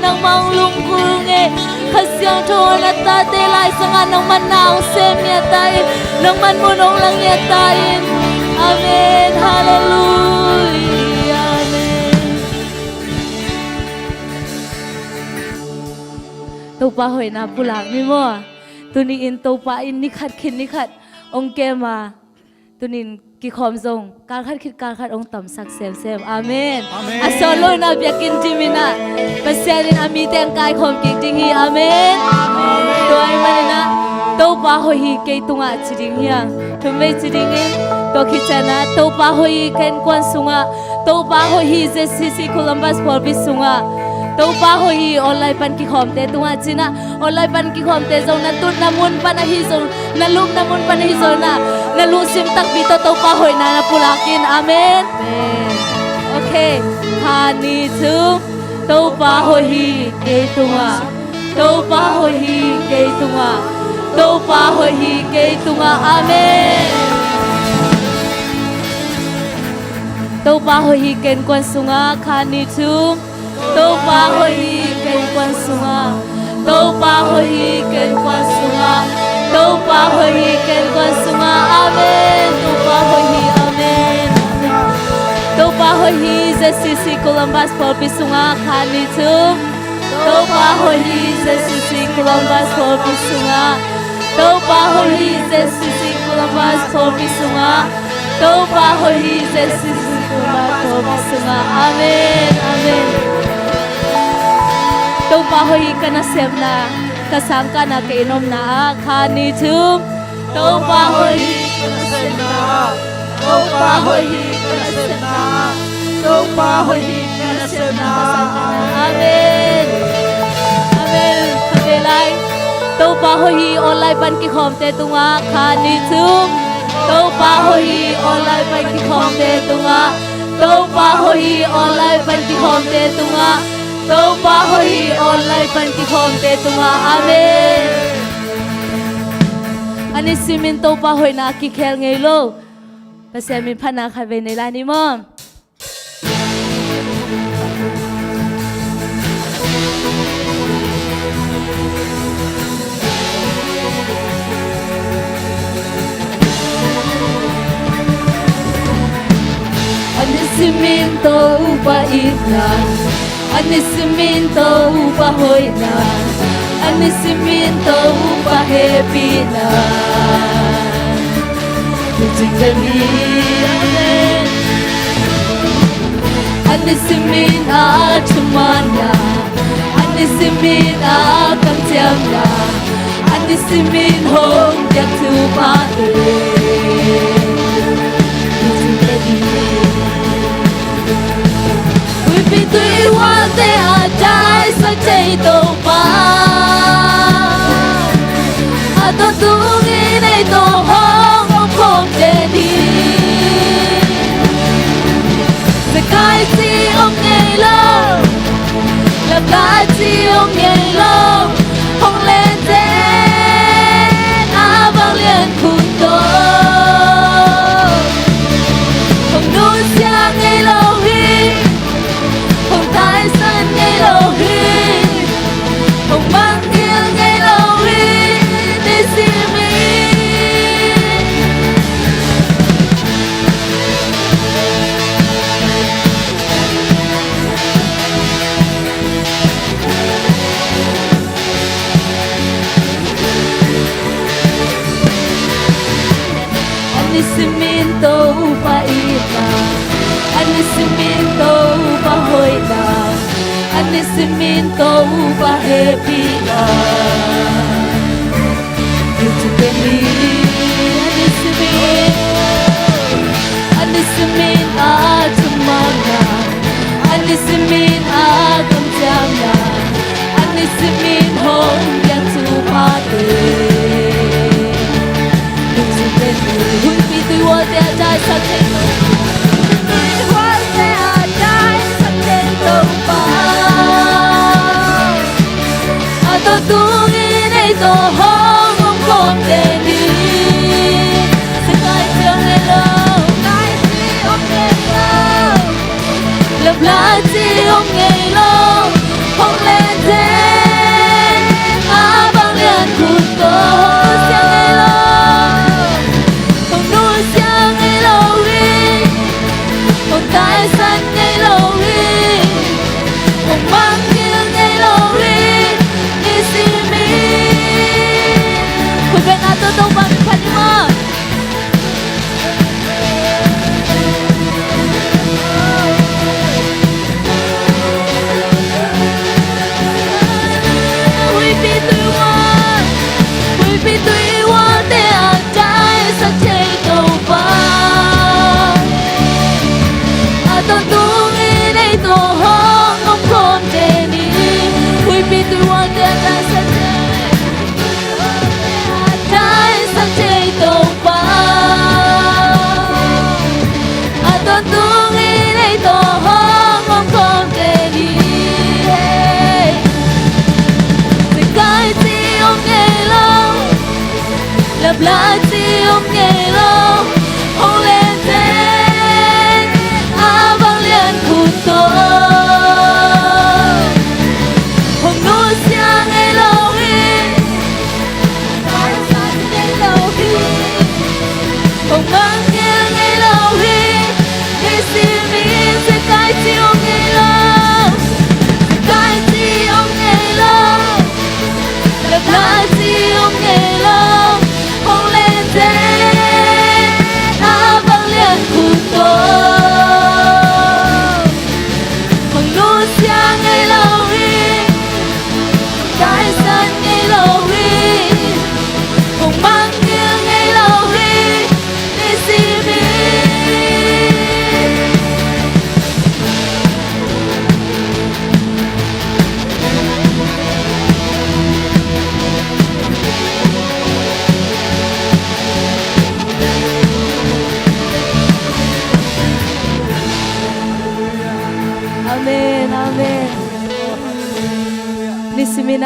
nang mang lung kulunge khasyang tho na ta te lai sanga nang man naung sem ya tai nang man munong lang ya tai amen hallelujah amen to pa hoi na pulak mi mo tuni in to pa in ni khat khin ni khat ong ke ma tunin ki khom zong kar khat ong tam sak sem amen asolo na biakin jimina paserin ami teng kai khom ki ding hi amen toy manina to pa ho hi ke tunga chiding hiang thume chiding in to khichana to pa ho hi ken kwan sunga to pa ho hi jcc columbus for bisunga to pa ho hi online pan ki khom te tunga china online pan ki khom te zong na tut na mun pan hi zong na lum na mun pan hi zong na lu sim tak bi to pa hoi na na pulakin amen okay hani chu to pa ho hi ke tunga to pa ho hi ke tunga to pa ho hi ke tunga amen to pa ho hi ken kwan sunga khani chu to pa ho hi ken kwan sunga to pa ho hi ken kwan sunga to pa ho hi ken kwan sunga amen to pa ho hi amen to pa ho hi jcc columbus for bisunga khani chu to pa ho hi jcc columbus for bisunga to pa ho hi jcc columbus for bisunga to pa ho hi jcc columbus for bisunga amen amen to pa ho hi kana semna kasangka na kainom na khani chum to pa ho hi kana semna to pa ho hi kana semna to pa ho hi kana semna amen amen khavelai to pa ho hi online ban ki khom te tunga khani chum to pa ho hi online ban ki khom te tunga to pa ho hi online ban ki khom te tunga tàu pa hoi online pan ki khom te tunga amen ani simin tàu pa hoi na ki khel ngei lo pasien min phana kha ve nei la ni mom Anisiminto pa ina Anisiminto pa hoy na Anisiminto pa happy na Kuchikali Anisimin a chumana Anisimin a kamtiamna Anisimin hong yak tu pa Vì tuy hoa tê à trái sắc chạy tàu pa à tôi tu nghĩ này tàu hong không để đi sẽ cái gì ông ngày lâu là cái gì ông ngày lâu không lên tên à vang liền khung tô không nuôi xa ngày lâu hi không tại sân ngày lâu hi không mang tiếng ngày lâu hi để xin mình Anisiminto pa ina Anisiminto pa hoy na Anisiminto pa happy na Kuchikali Anisimin Anisimin a chumana Anisimin a kamtiamna Anisimin hong yang tupate Hui pi tui wo te a jai sa te Hui wo te a jai sa te tau pa A to tu ngi nei to hong hong kom te ni Se kai chiang nei lo Kai chi ong nei lo Lập la chi ong nei lo Hong lên tên A bang lian khun to Chiang nei lo tại sân ngày lâu đi không mang tiếng ngày lâu đi đi xin mìnhคุณเป็นอาตัวตรงบ้านพันมาhuy pi tui wa te a trái sắc chạy tàu pa Tôi tu nghĩ đây tổ hong không còn để đi Hui pi tôi want để ta sẽ trái sắc chạy tổ pa Tôi tu nghĩ đây tổ hong không còn để đi Thì cái gì ông nghe lâu Lặp lại gì ông nghe lâu Không lên tên vang liền khung tô không nuôi xa ngày lâu hi tại sân ngày lâu hi không mang tiếng ngày lâu hi để xin mình sẽ cái chi ông ngày lâu cái chi ông ngày lâu lặp lại chi ông ngày lâu không lên tên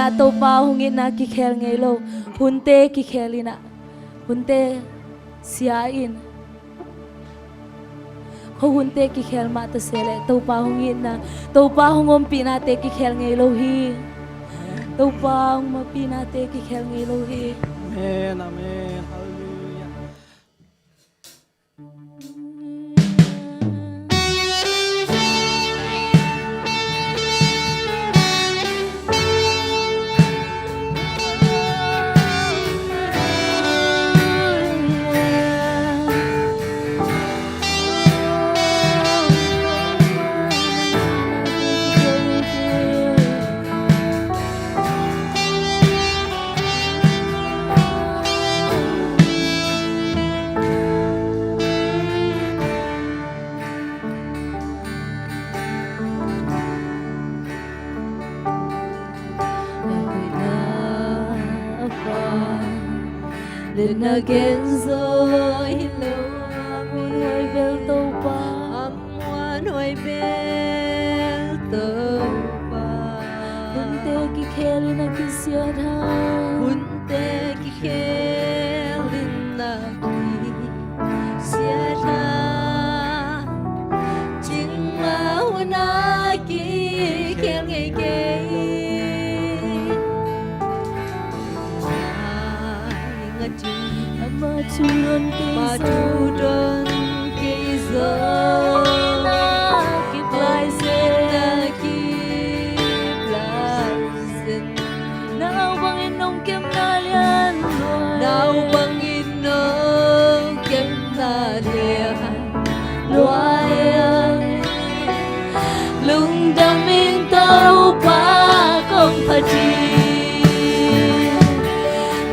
na to pa hungin na kikhel ngay lo hunte kikhelina hunte siain ho hunte kikhel ma ta sele to pa hungin na to pa hungom pinate kikhel ngay lo hi to pa hung ma pinate kikhel ngay lo hi Amen, amen, hallelujah. Then again rồi hello muốn hồi bel tàu pa muốn hồi bel tàu pa hunte ki kheli na ki sia tha hunte ki kheli na ki sia tha chính ma wana ki khel ngai ke Maturon kay zona kiplaisen Now bang inong kem nalian Now bang inong kem nalian Luayan Lung daming tao pa kong pati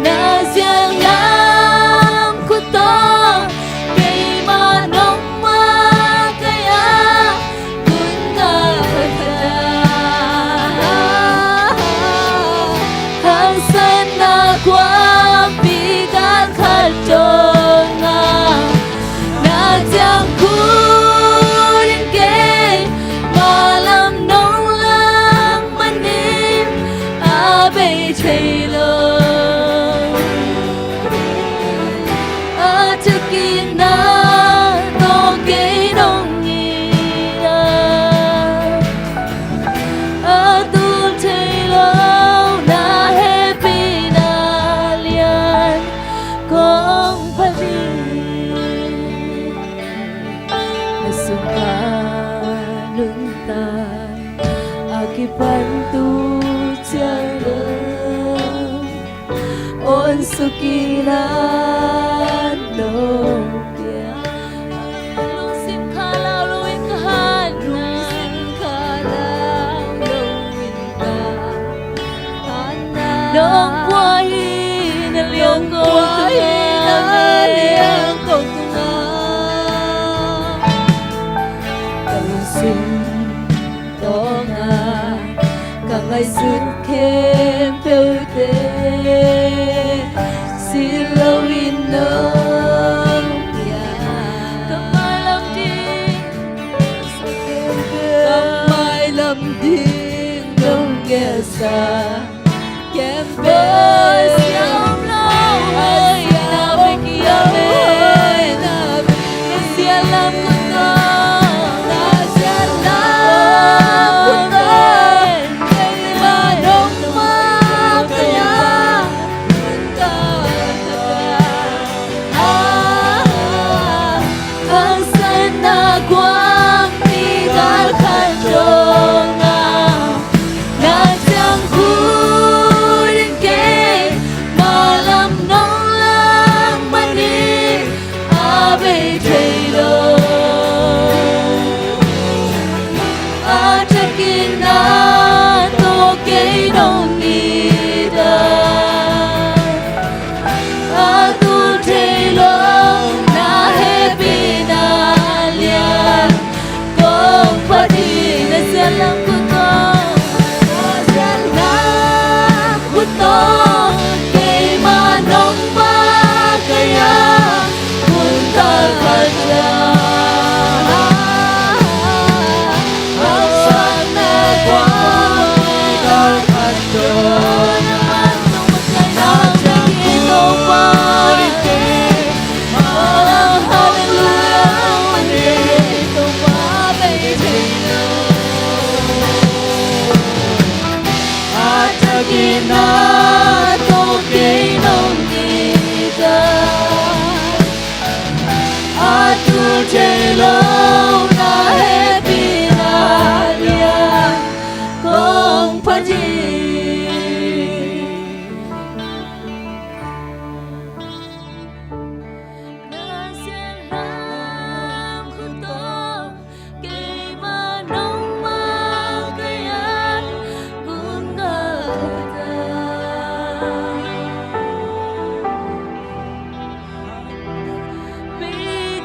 Na siyang Sukiran no pia Lung sim kalau luin kahana Sim kalau luin kahana Nong kuahi na liang kong tunga Kalung sim tonga Kangay sun kem peute Silawin nung Kamay lamding nung gesa Kempe siyam lang ay nabi kiyame Siyalam ko to Siyalam ko to Manong makaya Lord. na to ke nong ni ta a tu che lo na happy na ya kong pa ji na sen ram khu to ke ma nong ma ke yan gun ga ta bi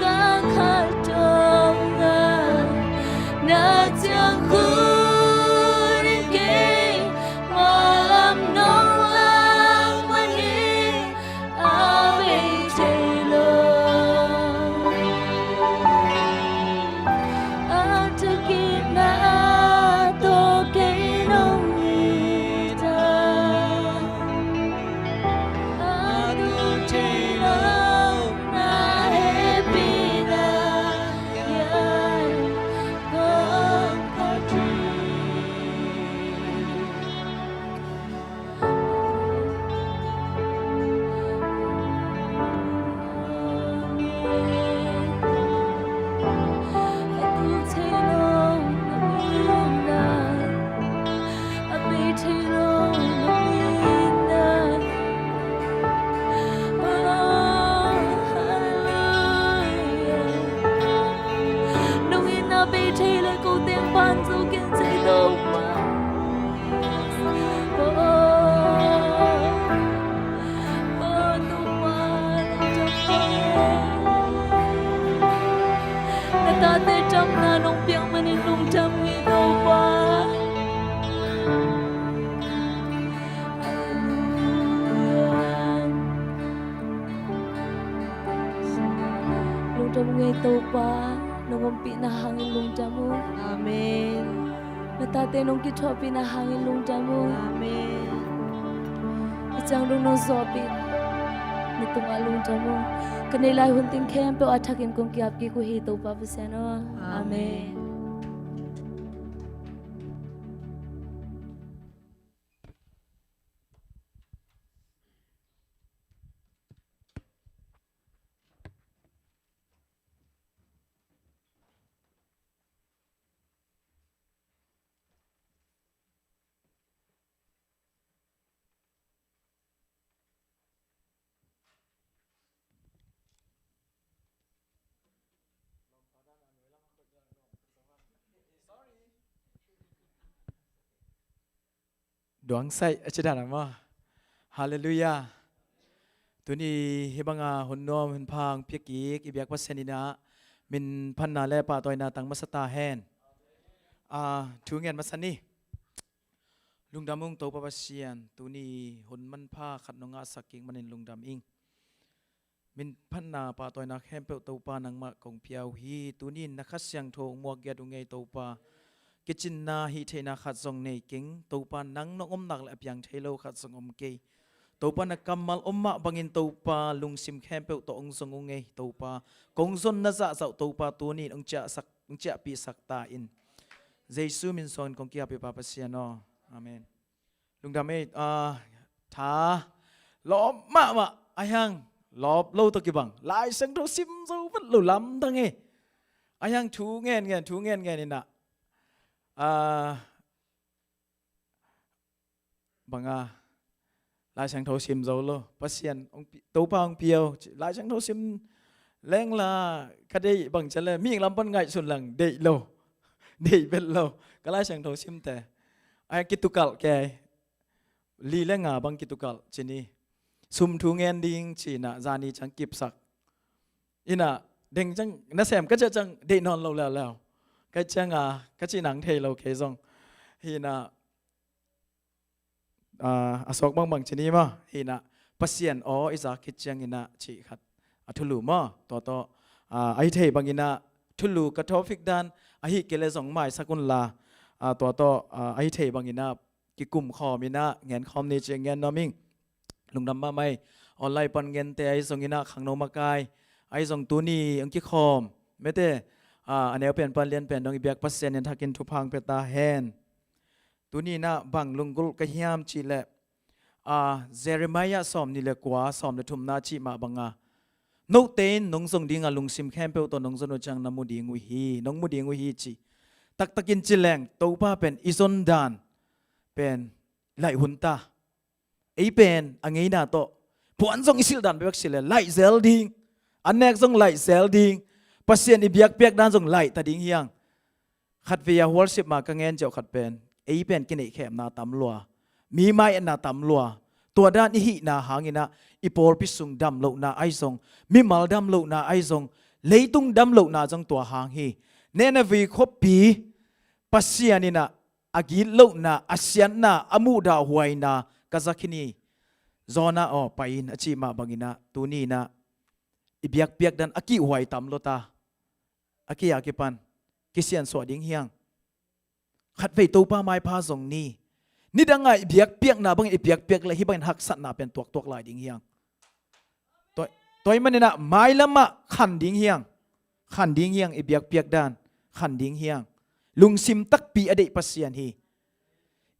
ga kha tong ga na chang khu rin ke ma lam nong lang ma ni a ve che lo a tu ki na to ke nong ni ta a tu che lo na happy na ya kong pa ji ta te trăm na nong piang manin lung trăm ngi đâu qua lung trăm ngi đâu qua nong om pi na hangin lung jamu amen na ta te nong ki tho pi na hangin lung jamu amen ichang lung no zo pi ni tung alung jamu kanai lai hun ting khem pe athakin kong ki ap ki ko hi to pa pasano amen Doang sai achidan ama hallelujah tuni hebanga honnom hun phang pheki ibyak pasenina min phanna le pa toina tang masata hen thungen masani lungdamung to pa pasian tuni hun man pha khatnonga saking manin lungdam ing min phanna pa toina khempe to pa nang ma kong piau hi tuni nakhasyang thong muak ya dungei to pa kitchen na hi thena khat song nei king to pa nang no om nak la pyang thelo khat song om ke to pa na kamal omma bangin to pa lungsim khempe to ong song nge to pa kongzon na za zau to pa tu ni ong cha pi sak ta in jesu min son kong kia pi pa pasiano amen lungdam e tha lo ma ayang lop lo to ki bang lai sang tho sim zo vat lo lam dang e ayang thu ngen ni na banga lai sang thâu sim dấu lo pasien ông tấu pa ông piao lai sang thâu sim leng la kadai bang chale mi lam pan ngai sun lang dei lo dei bet lo ka lai sang thâu sim te ai kitukal ke li lenga bang kitukal chini sum thu ngen ding chi na zani chang kip sak ina deng chang na sem ka chang dei non lo lao cái chang cái chi nang thei lo ke zong hi na asok bang chini ma hi na pasien o iza ki chang ina chi khat athulu ma to ai thei bang ina thulu ka topic dan a hi kele zong mai sakun la to ai thei bang ina ki kum khom ina ngen khom ni che ngen noming lungdam ma mai online pan ngen te ai zong ina khang no ma kai ai zong tu ni ang ki khom meteอันนี้เป็นปันเลียนเป็นดองอีเบียกปัสเซนทักินทุพังเปตาแฮนตัวนี้นะบังลุงกุลกะฮิยามจีเละ เจเรมายาสอมนี่เลกว่าสอมเลทุมนาชีมาบังอานุเตนนงทรงดิ้งอาลุงซิมแคมเปลตัวนงสนุจังนามุดีงุฮีนงมุดีงุฮีจีตักกินจิแรงตัวป้าเป็นอิซอนดานเป็นไหลหุนตาไอเป็นอังไงนาโตพวนทรงอิสิลดานเบิกสิเลไหลเซลดิงอันแนกทรงไหลเซลดิงปัสเซียนอิเบียกเปียกด้านทรงไหลตาดิ้งเฮียงขัดเวียหัวสิบมากังเงินเจ้าขัดเป็นไอเป็นกินไอแขมนาตำลัวมีไม้อันนาตำลัวตัวด้านอิหินาหางินะอีปอร์พิสุงดำโลนาไอซงมิมัลดำโลนาไอซงเลยตุงดำโลนาจังตัวหางฮีเนนวีคบปีปัสเซียนินะอากิโลนาอาเซียนนาอามูดาหวยนากาซักินีจอนาออไปอินอจิมาบังอินะตัวนี้นะอีเบียกเปียกดันอากิหวยตำโลตาอากิอากิปันกิเซียนสวดิ้งเฮียงขัดไปตัวป้าไม้พาซงนี้นี่ดังไงเบียกเปียกนาบังไอเบียกเปียกเลยฮิบังหักสัตนาเป็นตัวลายดิ้งเฮียงตัวมันนี่นะไม้ละมะขันดิ้งเฮียงขันดิ้งเฮียงไอเบียกเปียกด้านขันดิ้งเฮียงลุงซิมตักปีอดีตปัสเซียนฮี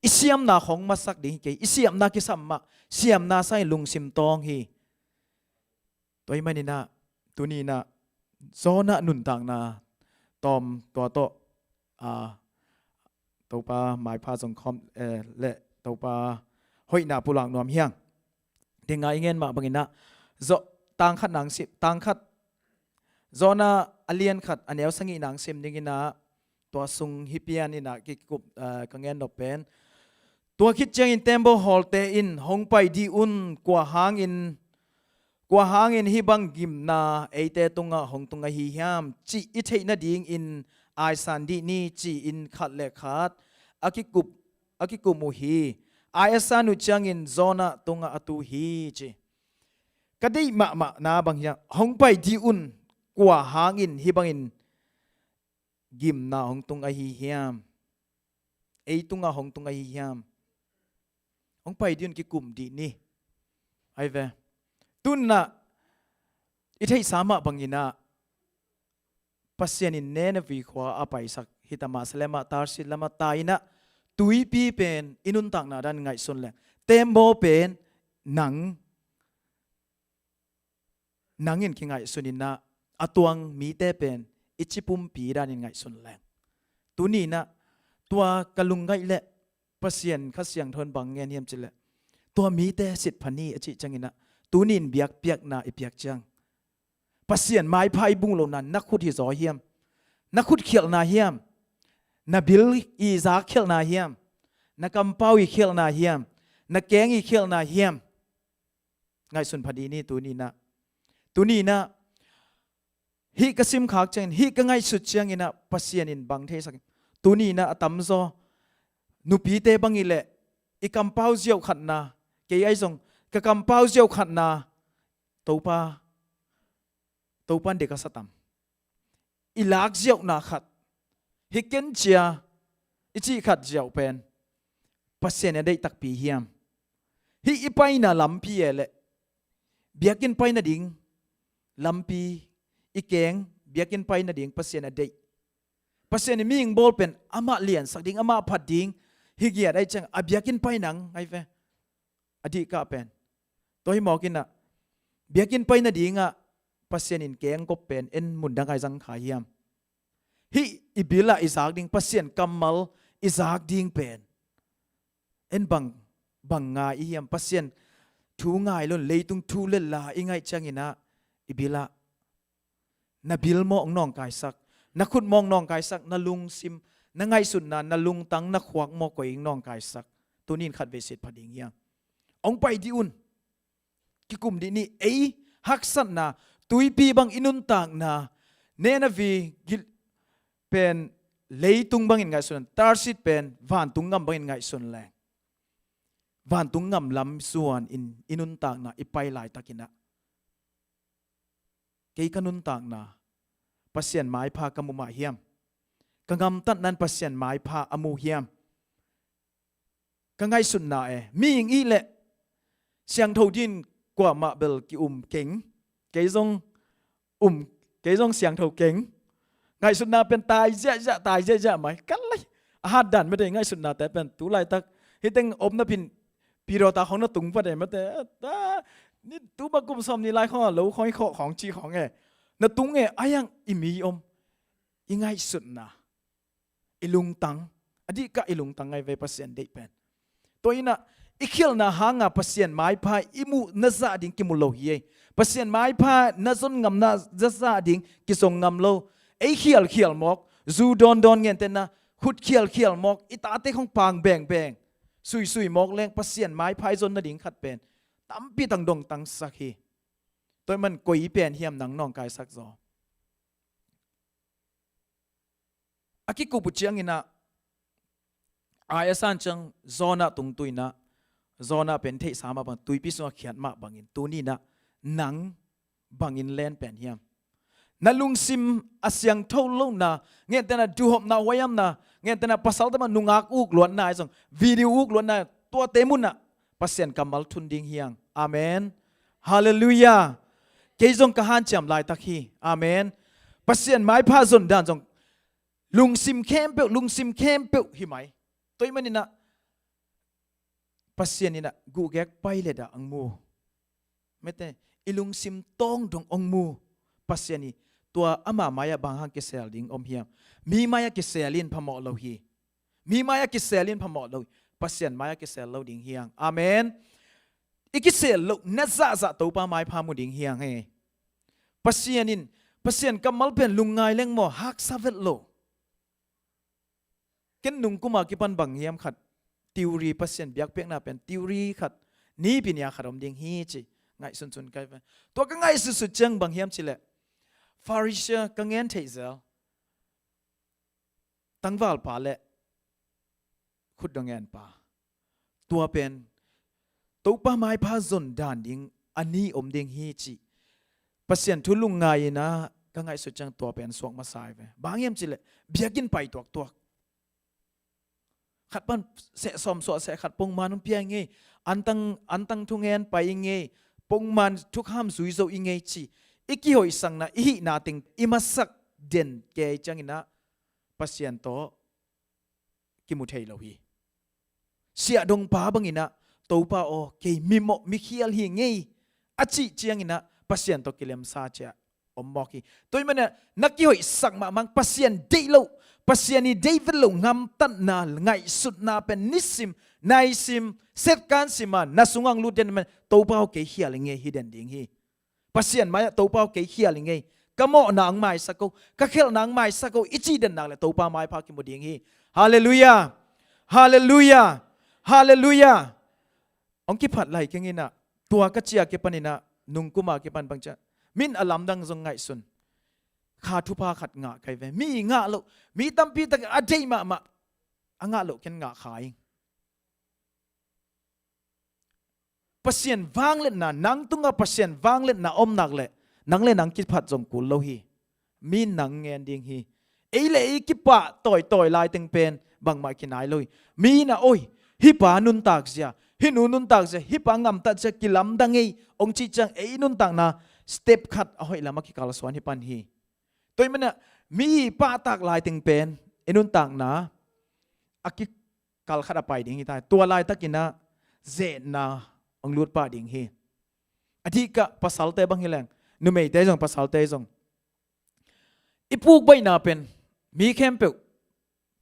อิเสียมนาของมาสักดิ้งเกอิเสียมนากิสัมมาเสียมนาใส่ลุงซิมตองฮีตัวมันนี่นะตัวนี้นะโซนะหนุนต่างนาตอมตัวโตตัวปลาหมายพาส่งคอมและตัวปลาห้อยหน้าผู้หลังนวมเฮียงเด็กงานเงินมาบางอินะโจต่างขัดหนังสิต่างขัดโจน่าอเลียนขัดอันเดียวสังกีหนังสิมดิ่งนะตัวซุงฮิปเปียนี่นะกิกุบกังเงินดอกเป็นตัวคิดเจงอินเทมโบฮอลเตอินหงไปดีอุนกว่าหางอินฮิบังกิมนาเอเตตุงะหงตุงะฮิยามจีอิเทนะดิ่งอินไอซันดีนี่จีอินขัดเล็กขัดอากิกุมุฮีไอซันุจังอินโซนาตุงะอตุฮีจีก็ได้มานาบางอย่างหงไปดีอุนกว่าหางอินฮิบังอินกิมนาหงตุงะฮิยามเอตุงะหงตุงะฮิยามหงไปดีอุนกิกุมดีนี่ไอเวตุนนะอิเทสามะบางอินะปัสเซียนินเนนวิขวาอภัยสักฮิตามาสเลมาตาร์สิลมาตายนะตุยปีเป็นอินุนตักนาดันไงส่วนแหลงเต็มโบเป็นหนังเงินคิงไงส่วนนินะอตวงมีเตเป็นอิจิปุมปีดันไงส่วนแหลงตัวนี้นะตัวกะลุงไงเละปัสเซียนข้าเสียงทนบังเงินเฮียมจิเละตัวมีเตสิทธิ์พันนีอจิจังอินะตัวนี้เบียกเปียกนาอิเปียกจังปัสเซียนไม้พายบุ้งเหล่านั้นนักขุดที่จ่อเฮียมนักขุดเขียลนาเฮียมนักบิลอีซากเขียลนาเฮียมนักกำเป้าอีเขียลนาเฮียมนักแกงอีเขียลนาเฮียมไงส่วนพอดีนี่ตัวนี้นะฮิกสิมขากจังฮิกไงสุดเชียงอินะปัสเซียนินบังเทสักตัวนี้นะตั้มโซนุปีเตบังอิเละอีกำเป้าเจียวขัดนาเกยไอซงกะกำเป้าเจียวขัดนาตัวปันเด็กสัตมอิลักเจียวนาขัดฮิกเกนเจียอิจิขัดเจียวเป็นปัสเซียนได้ตักปีเฮียมฮิอีไปน่ะลำปีเอเล่เบียกินไปน่ะดิ่งลำปีอีเกงเบียกินไปน่ะดิ่งปัสเซียนได้ปัสเซียนมีอิงบอลเป็นอามาเลียนสักดิ่งอามาผัดดิ่งฮิเกียได้จังอาเบียกินไปหนังไงเฟอดีกะเป็นตัวให้หมอกินน่ะเบียกินไปน่ะดิ่งอ่ะปัสเซียนินเกงก็เป็นเอ็นมุนดังไงจังขายยามฮิอิบิลาอิสากดิ่งปัสเซียนกัมมัลอิสากดิ่งเป็นเอ็นบังงาอิยามปัสเซียนทูง่ายล้นเลยตุงทูเล่นลาอิงไงจังอินะอิบิลานาบิลมองน้องกายสักนักขุดมองน้องกายสักนาลุงซิมนังไงสุดนาลุงตังนักขวักมอกวยน้องกายสักตัวนี้ขัดเวสิตพอดีเงี้ยองไปดิอุนกิกุมดินี่ฮักสันนาตุยปีบังอินุนตากนาเนนวีกิเป็นเลยตุงบังอินไงส่วนตาร์สิตเป็นวันตุงงำบังอินไงส่วนแรงวันตุงงำลำส่วนอินุนตากนาอิไปหลายตะกินะเกยกันุนตากนาปัสเซียนไม้พากมุมาเฮียมกังำตัดนั้นปัสเซียนไม้พาอมูเฮียมกังไงสุนนามีอย่างอีเละเสียงเท่าดินกว่ามาเบลกิเก่งเกยซงเสียงเท่าเก่งไงสุนนาเป็นตายตายไหมกันเลยอาหารดันไม่ได้ไงสุนนาแต่เป็นตุไลตักฮิตังอมนพิน ปีเราตาของน่ะตุงประเดี๋ยวมาแต่นี่ตู้บักกุมซอมนี่ไล่ข้อหลูของของจีของไงน่ะตุงไงอายังอิมีอมยังไงสุดนะอิลุงตังอดีก็อิลุงตังไงเวปัสเซียนเด็กเป็นตัวนี้นะอีเขียลนะหางอ่ะปัสเซียนไม้พายอิมูน่าซาดิ่งกิมุโลฮีปัสเซียนไม้พายน่าสนงำน่าจะซาดิ่งกิส่งงำโลไอ้เขียลหมอกจูดอนเงี้ยแต่นะขุดเขียลหมอกอีตาเต้ของปางแบ่งซุยหมอกแรงปัสเซียนไม้พายจนน่าดิ่งขัดเป็นตั้มปีตังดงตังสักฮีตัวมันกุยเป็นเฮียมหนังนองกายสักจออากิกูปุจยังอินะอายสันจังโซนาตุงตุยนะโซนาเป็นเทสามาบังตุยพิสุนเขียนมาบังอินตัวนี้นะหนังบังอินเลนเป็นเฮียมนั่นลุงซิมอาเซียงเท่าลุ่งนะเงี้ยแต่น่ะดูหอบนาวายมนะเงี้ยแต่น่ะภาษาแต่มันนุงอักอุกล้วนนายส่งวิดีโออุกล้วนนายตัวเตมุนนะปัสเซียนกำมัลทุนดิ่งเฮียงอาเมนฮาเลลูยาเกยจงกะฮันจำลายตักฮีอาเมนปัสเซียนไม้พาจนด่านจงลุงซิมเข้มเปียวหิไหมตัวมันนี่นะปัสเซียนนี่นะกูแกกไปเลยดะอังมูไม่แต่อีลุงซิมต้องดงองมูปัสเซียนนี่ตัวอามาไมายาบางฮังกิเซลดิงอมเฮียมมีมายากิเซลินพมอลฮีมีมายากิเซลินพมอลปัสเซียนมายากิเซลลดิงเฮียงอาเมนอีกิเซลลนัซะซะตัวปาไม้พามุดิงเฮียงเฮปัสเซียนกำมัลเป็นลุงไงเล่งหมอฮักซาเวตโลกันนุงกุมากิปันบังเฮียมขัดติวรีปัสเซียนเบียกเปียกน่าเป็นติวรีขัดนี่ปีนี้ขัดอมดิงฮีจีไงสุนไกไปตัวก็ไงสุดจังบังเฮียมจิเลฟาริเชกังเงินเทเซลตั้งวาลปาเลขุดดังเงินปาตัวเป็นตัวป้าไม้พาจนด่านดิงอันนี้อมดิงฮีจีปัสเซียนทุลุงไงนะก็ไงสุดจังตัวเป็นสวงมาสายไปบางเฮียมจิเลเบียกินไปตัวขัดปันเสะสมสวดเสะขัดปงมันเพียงไงอันตั้งทุงเงินไปยังไงปงมันทุกห้ามสุยโซยังไงจีอีกหอยสังนะอีนาติงอิมาสักเด่นแกจังนะปัสยันโตกิมุเทยโลฮีเสียดงป้าบังอินะตัวป้าโอเกมิโมมิเคียลฮีไงอาจิจังอินะปัสยันโตกิเลมซาเจอมบอกฮีตัวมันเนี่ยนักหอยสักมามังปัสยันเดโลปัสยันนี่เดวิดโลงามตันนาไงสุดนาเป็นนิสิมนายซิมเซตการสิมันนาสุงังลูเดนมันตัวป้าโอเกเฮียลไงฮีเดนดิงฮีปัสยันมาตัวป้าเกยเขียลิงไงก็มอนางไม้สักกูก็เขียนางไม้สักกูอิจิเดนนางเลยตัวป้าไม้พากิมดิงฮีฮาเลลูยาฮาเลลูยาฮาเลลูยาองคิดผัดไหลกิงนะตัวกัจเจียกิปันินะนุงกุมากิปันบังจะมินอลัมดังจงไงสุนขาทุพาขัดงะใครเวมีงะโลมีตั้มปีตั้งอเดย์มาอ่างะโลกันงะขายปัสยันวางเล่นนะนังตุงกับปัสยันวางเล่นนะอมนักเล่นังเล่นนังคิดผัดจงกุลโลฮีมีนังเงินดิ่งฮีเอเล่คิดปะต่อยลายตึงเป็นบางไม่กินไหนเลยมีนะโอ้ยฮิปานุนตากเสียฮินุนตากเสียฮิปางำตัดจะกิลำดังไงองจิจังเอนุนตากนะสเต็ปขัดเอาให้ละมากิกาลสวนฮิปันฮีตัวมันเนี่ยมีปะตากลายตึงเป็นเอนุนตากนะอากิกาลขัดไปดิ่งฮีตายตัวลายตะกินนะเจนะองลูดป้าดิ่งเฮอธิกะภาษาเตบังฮิแรงนุเมย์เตจงภาษาเตจงอีพูกใบนาเป็นมีเข้มเปล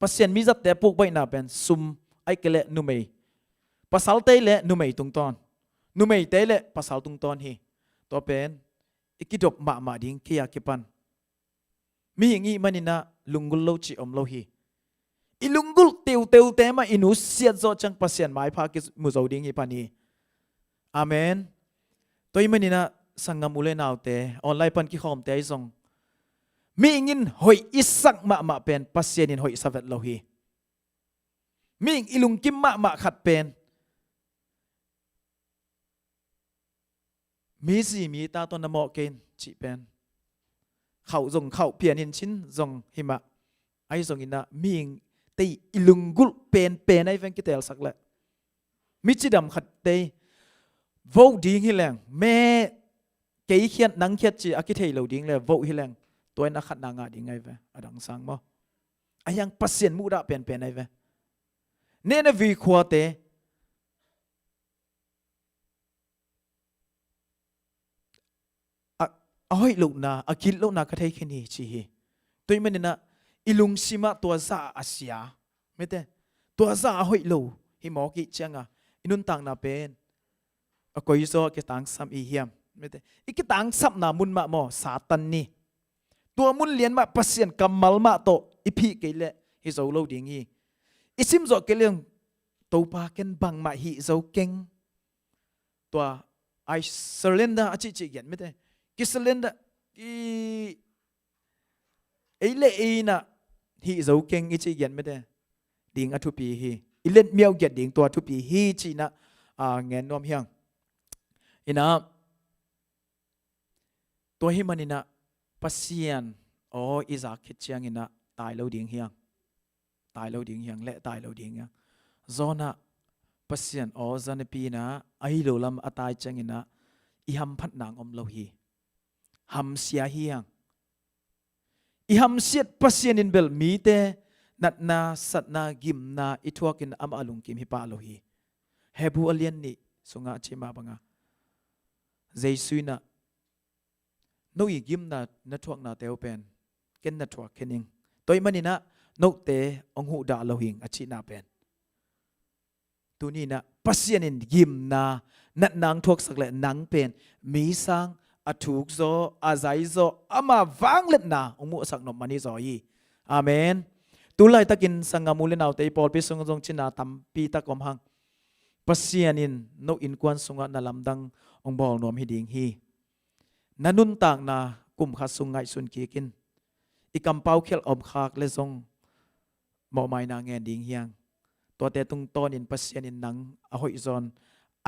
ปัสยันมีจัดแต่พูกใบนาเป็นซุมไอเกเลนุเมย์ภาษาเตเลนุเมย์ตุงตอนนุเมย์เตเลภาษาตุงตอนเฮตัวเป็นอีกิดบมาดิ่งเคียกิปันมีอย่างงี้มันนี่นะลุงกุลโลจิอมโลฮีอีลุงกุลเตียวเตมาอินุเสียดโจจังปัสยันหมายพากิมุโจดิ่งฮิปันฮีอาเมนตัวมันนี่นะสังกมุเลนาวเตออนไลน์ปันกิขอมเตยส่งมีงินหอยอิสักมาเป็นปัสเซียนินหอยสเวตโลฮีมีอิลุงกิมมาขัดเป็นมีสีมีตาตอนนโมเกนจีเป็นเขาส่งเขาเพียนินชินส่งหิมะไอส่งอินะมีตีอิลุงกุลเป็นไอเฟนกิเตลสักแหละมิจิดำขัดเตโวดิ้งฮิแรงแม่เกยเขียนนังเขียนจีอากิเทยเราดิ้งเลยโวฮิแรงตัวนักขัดนางาดิ้งไงเวอดังสังมั้งอายังปัสเซียนมูระเป็นไงเวเนนวีขวาเต อ้อยลูกนาอากิลลูกนากระเทยขึ้นนี่ชีตัวมันนะอิลุงซิมาตัวซาอาเซียไม่ได้ตัวซาอ้อยลูกฮิมอกิจังอ่ะอินุนตังนาเป็นก็ยิ่งโซ่กิตังซ้ำอีเฮียมไม่ได้อีกตังซ้ำนามุนมาหมอสาตันนี่ตัวมุนเลียนมาปัสเซียนกำมัลมาโตอีพีเกลฮิโซโลดิ้งฮีอิซิมโซเกลียงตัวปาเกนบังมาฮิโซเก่งตัวไอเซเลนดาอจิจิเกียนไม่ได้กิเซเลนดาอีเอเลอีน่ะฮิโซเก่งอิจิเกียนไม่ได้ดิ้งอทุปีฮีอิเลนเมียวเกียดดิ้งตัวทุปีฮีจีน่ะเงินนวมเฮียงอินะตัวฮิมันอินะปัสเซียนโออิซาคิดเชียงอินะตายแล้วดิ้งเฮียงตายแล้วดิ้งเฮียงและตายแล้วดิ้งเฮียงโซน่ะปัสเซียนโอจันปีนะไอโลลัมอตายจังอินะอิฮัมพัดนางอมโลฮีฮัมเสียเฮียงอิฮัมเสียดปัสเซียนอินเบลมีเตนัดนาสัตนากิมนาอิทวกินอัมอาลุงกิมฮิปาโลฮีเฮบูอเลียนนี่สุงาเชมาบังาเจสุยนะนูอีกิมนานัทวกนาเตวเป็นเกนนัทวกเคนนิงตัวมันนี่นะนูเตองหูดาโลหิงอชินาเป็นตัวนี้นะปัสยานินกิมนานัดนางทวกสักเละนังเป็นมีสังอถูกโซอาศัยโซอามาวังเล็ดนาองมุสักนมมันนี่ซอยีอาเมนตุลายตะกินสังกามูเลนเอาเตยปอลไปสงจงชินาตัมปีตะกอมหังปัสยานินนกอินกวนสงะนาลำดังองบอลนวมฮิดิงฮีนันุนต่างนากุมขัดสุงไงสุนกีกินอีกำเป้าเขลอมขากเลซงหมอไม้นางเงินดิงเฮียงตัวเตตุงตอนินปัสยานินนังอหอยซอน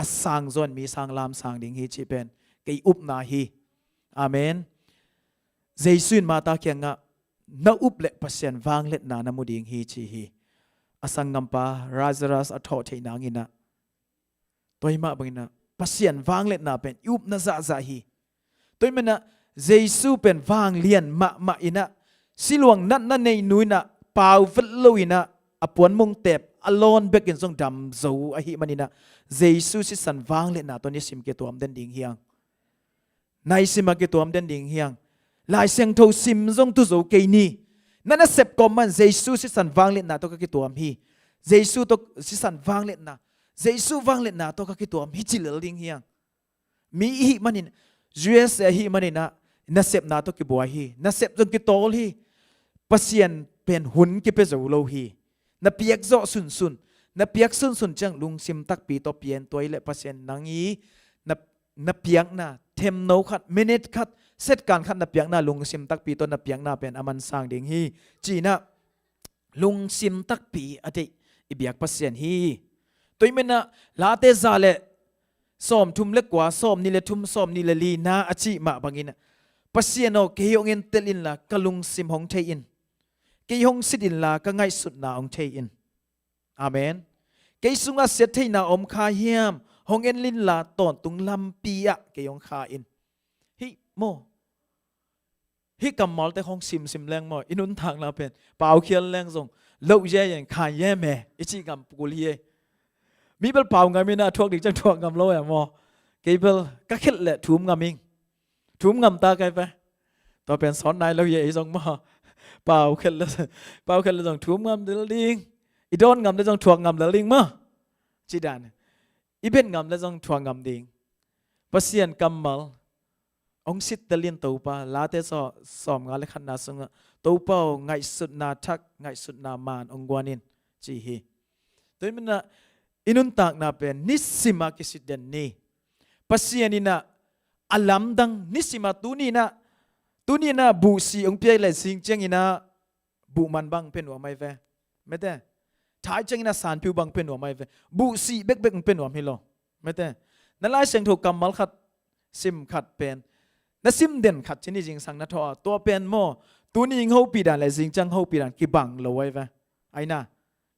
อสังซอนมีสังลามสังดิงฮีจีเป็นกีอุบนาฮีอาเมนเจสุนมาตาเคียงะนาอุบเละปัสยันวางเล็ดนานามุดิงฮีชีฮีอสังกัมปาราซารัสอทอเทนางอินะตัวหิมะบังอินะปัสยันวางเล็ดนาเป็นอุบนาซาซาฮีตัวมันนะเจสุเป็นวางเลียนมะอินะสิลวงนั่นในนุยนะเปล่าฟัดลุยนะอปวนมงเต็บอลอนเบกินทรงดำโซอหิมันอินะเจสุสิสันวางเล็ดนาตัวนี้สิมเกตัวมเดนดิงเฮียงในสิมเกตัวมเดนดิงเฮียงลายเสียงโทซิมจงตุโจเกนี่นั่นน่ะเสพกอมันเจสุสิสันวางเล็ดนาตัวก็คิดตัวมีเจสุตัวสิสันวางเล็ดนาเจสุวางเล็ดนาตัวก็คิดตัวมีจิเลลิงเฮียงมีอีมันนี่US ฮีมันนี่นะน่ะเสพนาตัวกิบัวฮีน่ะเสพจงกิโตลฮีปัสยันเป็นหุ่นกิเปโจโลฮีน่ะเปียกโจสุนน่ะเปียกสุนจังลุงซิมตักปีตัวเปลี่ยนตัวเละปัสยันนังยีน่ะเปียกนะเทมโนขัดมินิทขัดเซตการขัดนับเปียงนาลุงซิมตักปีต้นนับเปียงนาเป็นอามันสร้างเดียงฮีจีนะลุงซิมตักปีอดีอิบยักปัสเซียนฮีตัวมันนะลาเตซาเลซ้อมทุ่มเล็กกว่าซ้อมนี่เลทุ่มซ้อมนี่เลลีนาอจิมาบางอินะปัสเซียนโอเกยองเงินเตลินละกลุงซิมหงเทอินเกยองสิดินละก็ง่ายสุดนาองเทอินอาเมนเกยสุงอาเสตเทนาอมคาเฮียมหงเอ็นลินละตอนตุงลำปีอะเกยองคาอินฮิโมฮิกำมอลแต่ของซิมแรงมออินุนทางเราเป็นเปล่าเขียนแรงส่งเล่าแย่อย่างขายแย่แม่อิจิกำปุกุลีมีเป็นเปล่าไงไม่น่าทวกดิจังทวกกำโลอย่างมอเกย์เปิลก็คิดแหละทุ่มงามิงทุ่มงำตาไกลไปต่อเป็นสอนนายเราใหญ่ส่งมาเปล่าคิดแล้วส่งทุ่มงำเดลิงอีโดนงำแล้วส่งทวกงำเดลิงมาจีดานอีเป็นงำแล้วส่งทวกงำดิงปัสยันกำมัลองสิตเดลินตัวปาลาเตสอมงาเลขันนาสงะตัวเป้าไงสุดนาทักไงสุดนามานองกวานินจีฮีตัวมันนะอินุนตากนาเป็นนิสิมากิสิเดนนี่ปัสยานินะอัลลัมดังนิสิมาตุนีนะบุสีองเปียเลยสิงเจงินะบุมันบังเป็นหัวไม่เวไม่ได้ท้ายเจงินะสารผิวบังเป็นหัวไม่เวบุสีเบกเป็นหัวไม่หรอไม่ได้นั่นไล่เสียงถูกกำมัลขัดซิมขัดเป็นนั่นซิมเด่นขัดชนิดจริงสังนัทอตัวเป็นโมตัวนี้ยิงเขาปีดานเลยจริงจังเขาปีดานกิบังเลยไว้เวไอ้น่ะ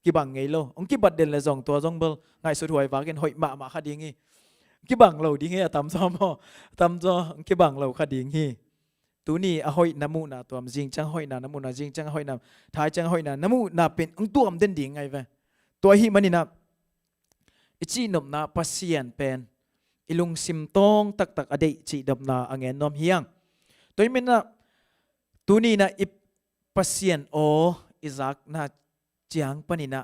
กิบังไงโลองกิบัดเด่นเลยส่งตัวส่งเบลไงสุดหวยวากันหอยมาขัดยิงงี้กิบังเราดีงี้ตำซ้อมโมตำซ้อกิบังเราขัดยิงงี้ตัวนี้หอยน้ำมูน่ะตัวจริงจังหอยน่ะน้ำมูน่ะจริงจังหอยน่ะท้ายจังหอยน่ะน้ำมูน่ะเป็นตัวมันเด่นดีไงเวตัวหิมันนี่นะอิจินมน่ะปัสเซียนเป็นอิลุงซิมตองตักอดีจีดมนาอังเงินนอมเฮียง ตัวมันนะตัวนี้นะอิปัสยนโออิซักนะเจียงปนินะ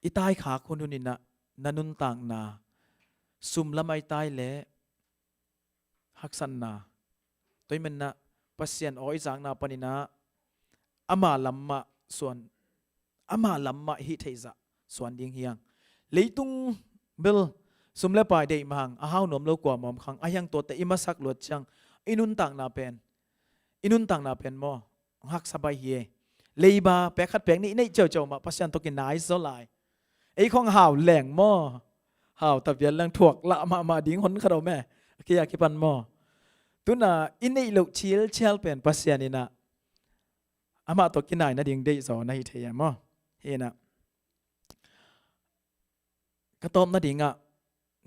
อิตายขาคนทุนินะนันุนต่างนาซุมละไม่ตายเละฮักสันนาตัวมันนะปัสยนโออิซักนาปนินะอามาลัมมาส่วนอามาลัมมาฮิเทซะส่วนดิ่งเฮียงเลยตุงเบลซุมเลปายเดมังอาหาวนมโลกว่ามอมขังอายังตัวแต่อิมาสักหลวดจังอินุนต่างนาเป็นอินุนต่างนาเป็นมอฮักสบายเฮเลยบาแปะขัดแปลงนี่ในเจ้าเจ้ามาพัชยันตกินนายโซลายไอ้ของห่าวแหลงมอห่าวตะเบียนแรงถวกละมาดิ้งหนขราแม่กี่ยากี่ปันมอตุน่ะอินในลูกชิลเชลเป็นพัชยันนี่นะอามาตกินนายนะดิ้งได้สอนในเทียมอเฮนะกระต้มนะดิ้งอ่ะ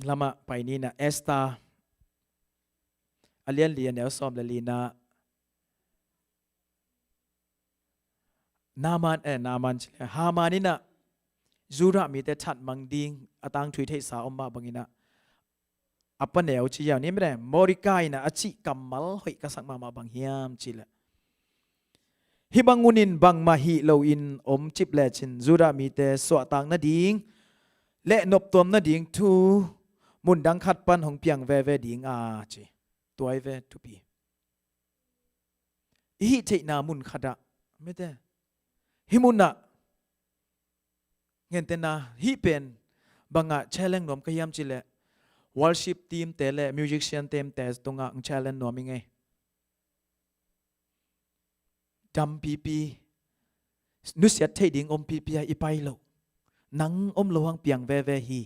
ลำมาไปนี่นะเอสตาอเลียนเลียนเอลซอมเลลีนานามันเฉลยฮามานี่นะจูระมีแต่ชัดมังดิงอตังถุยเทสาอมมาบังอินะอัปปะเนวชียาวนี่ไม่ได้มอริกายนะอชิกัมมัลหอยกษักมาบังเฮียมจิละฮิบังnguนินบังมาฮิโลอินอมจิบเลชินจูระมีแต่สวตังนาดิงและนบตัวนาดิงทูมุนดังขัดปันของเปียงเวดิงอาจีตัวไอเวทุปีฮิเทนามุนขัดะไม่ได้ฮิมุนนะเงินเตนะฮิเป็นบางอ่ะเชลเลงนอมขยามจิเลวอลชิปทีมเตเลมิวสิกเชียนทีมเตสตรงอ่ะเชลเลงนอมยังไงจำปีนุสยัดเทดิงอมปีอีไปโลนังอมโลหังเปียงเวฮี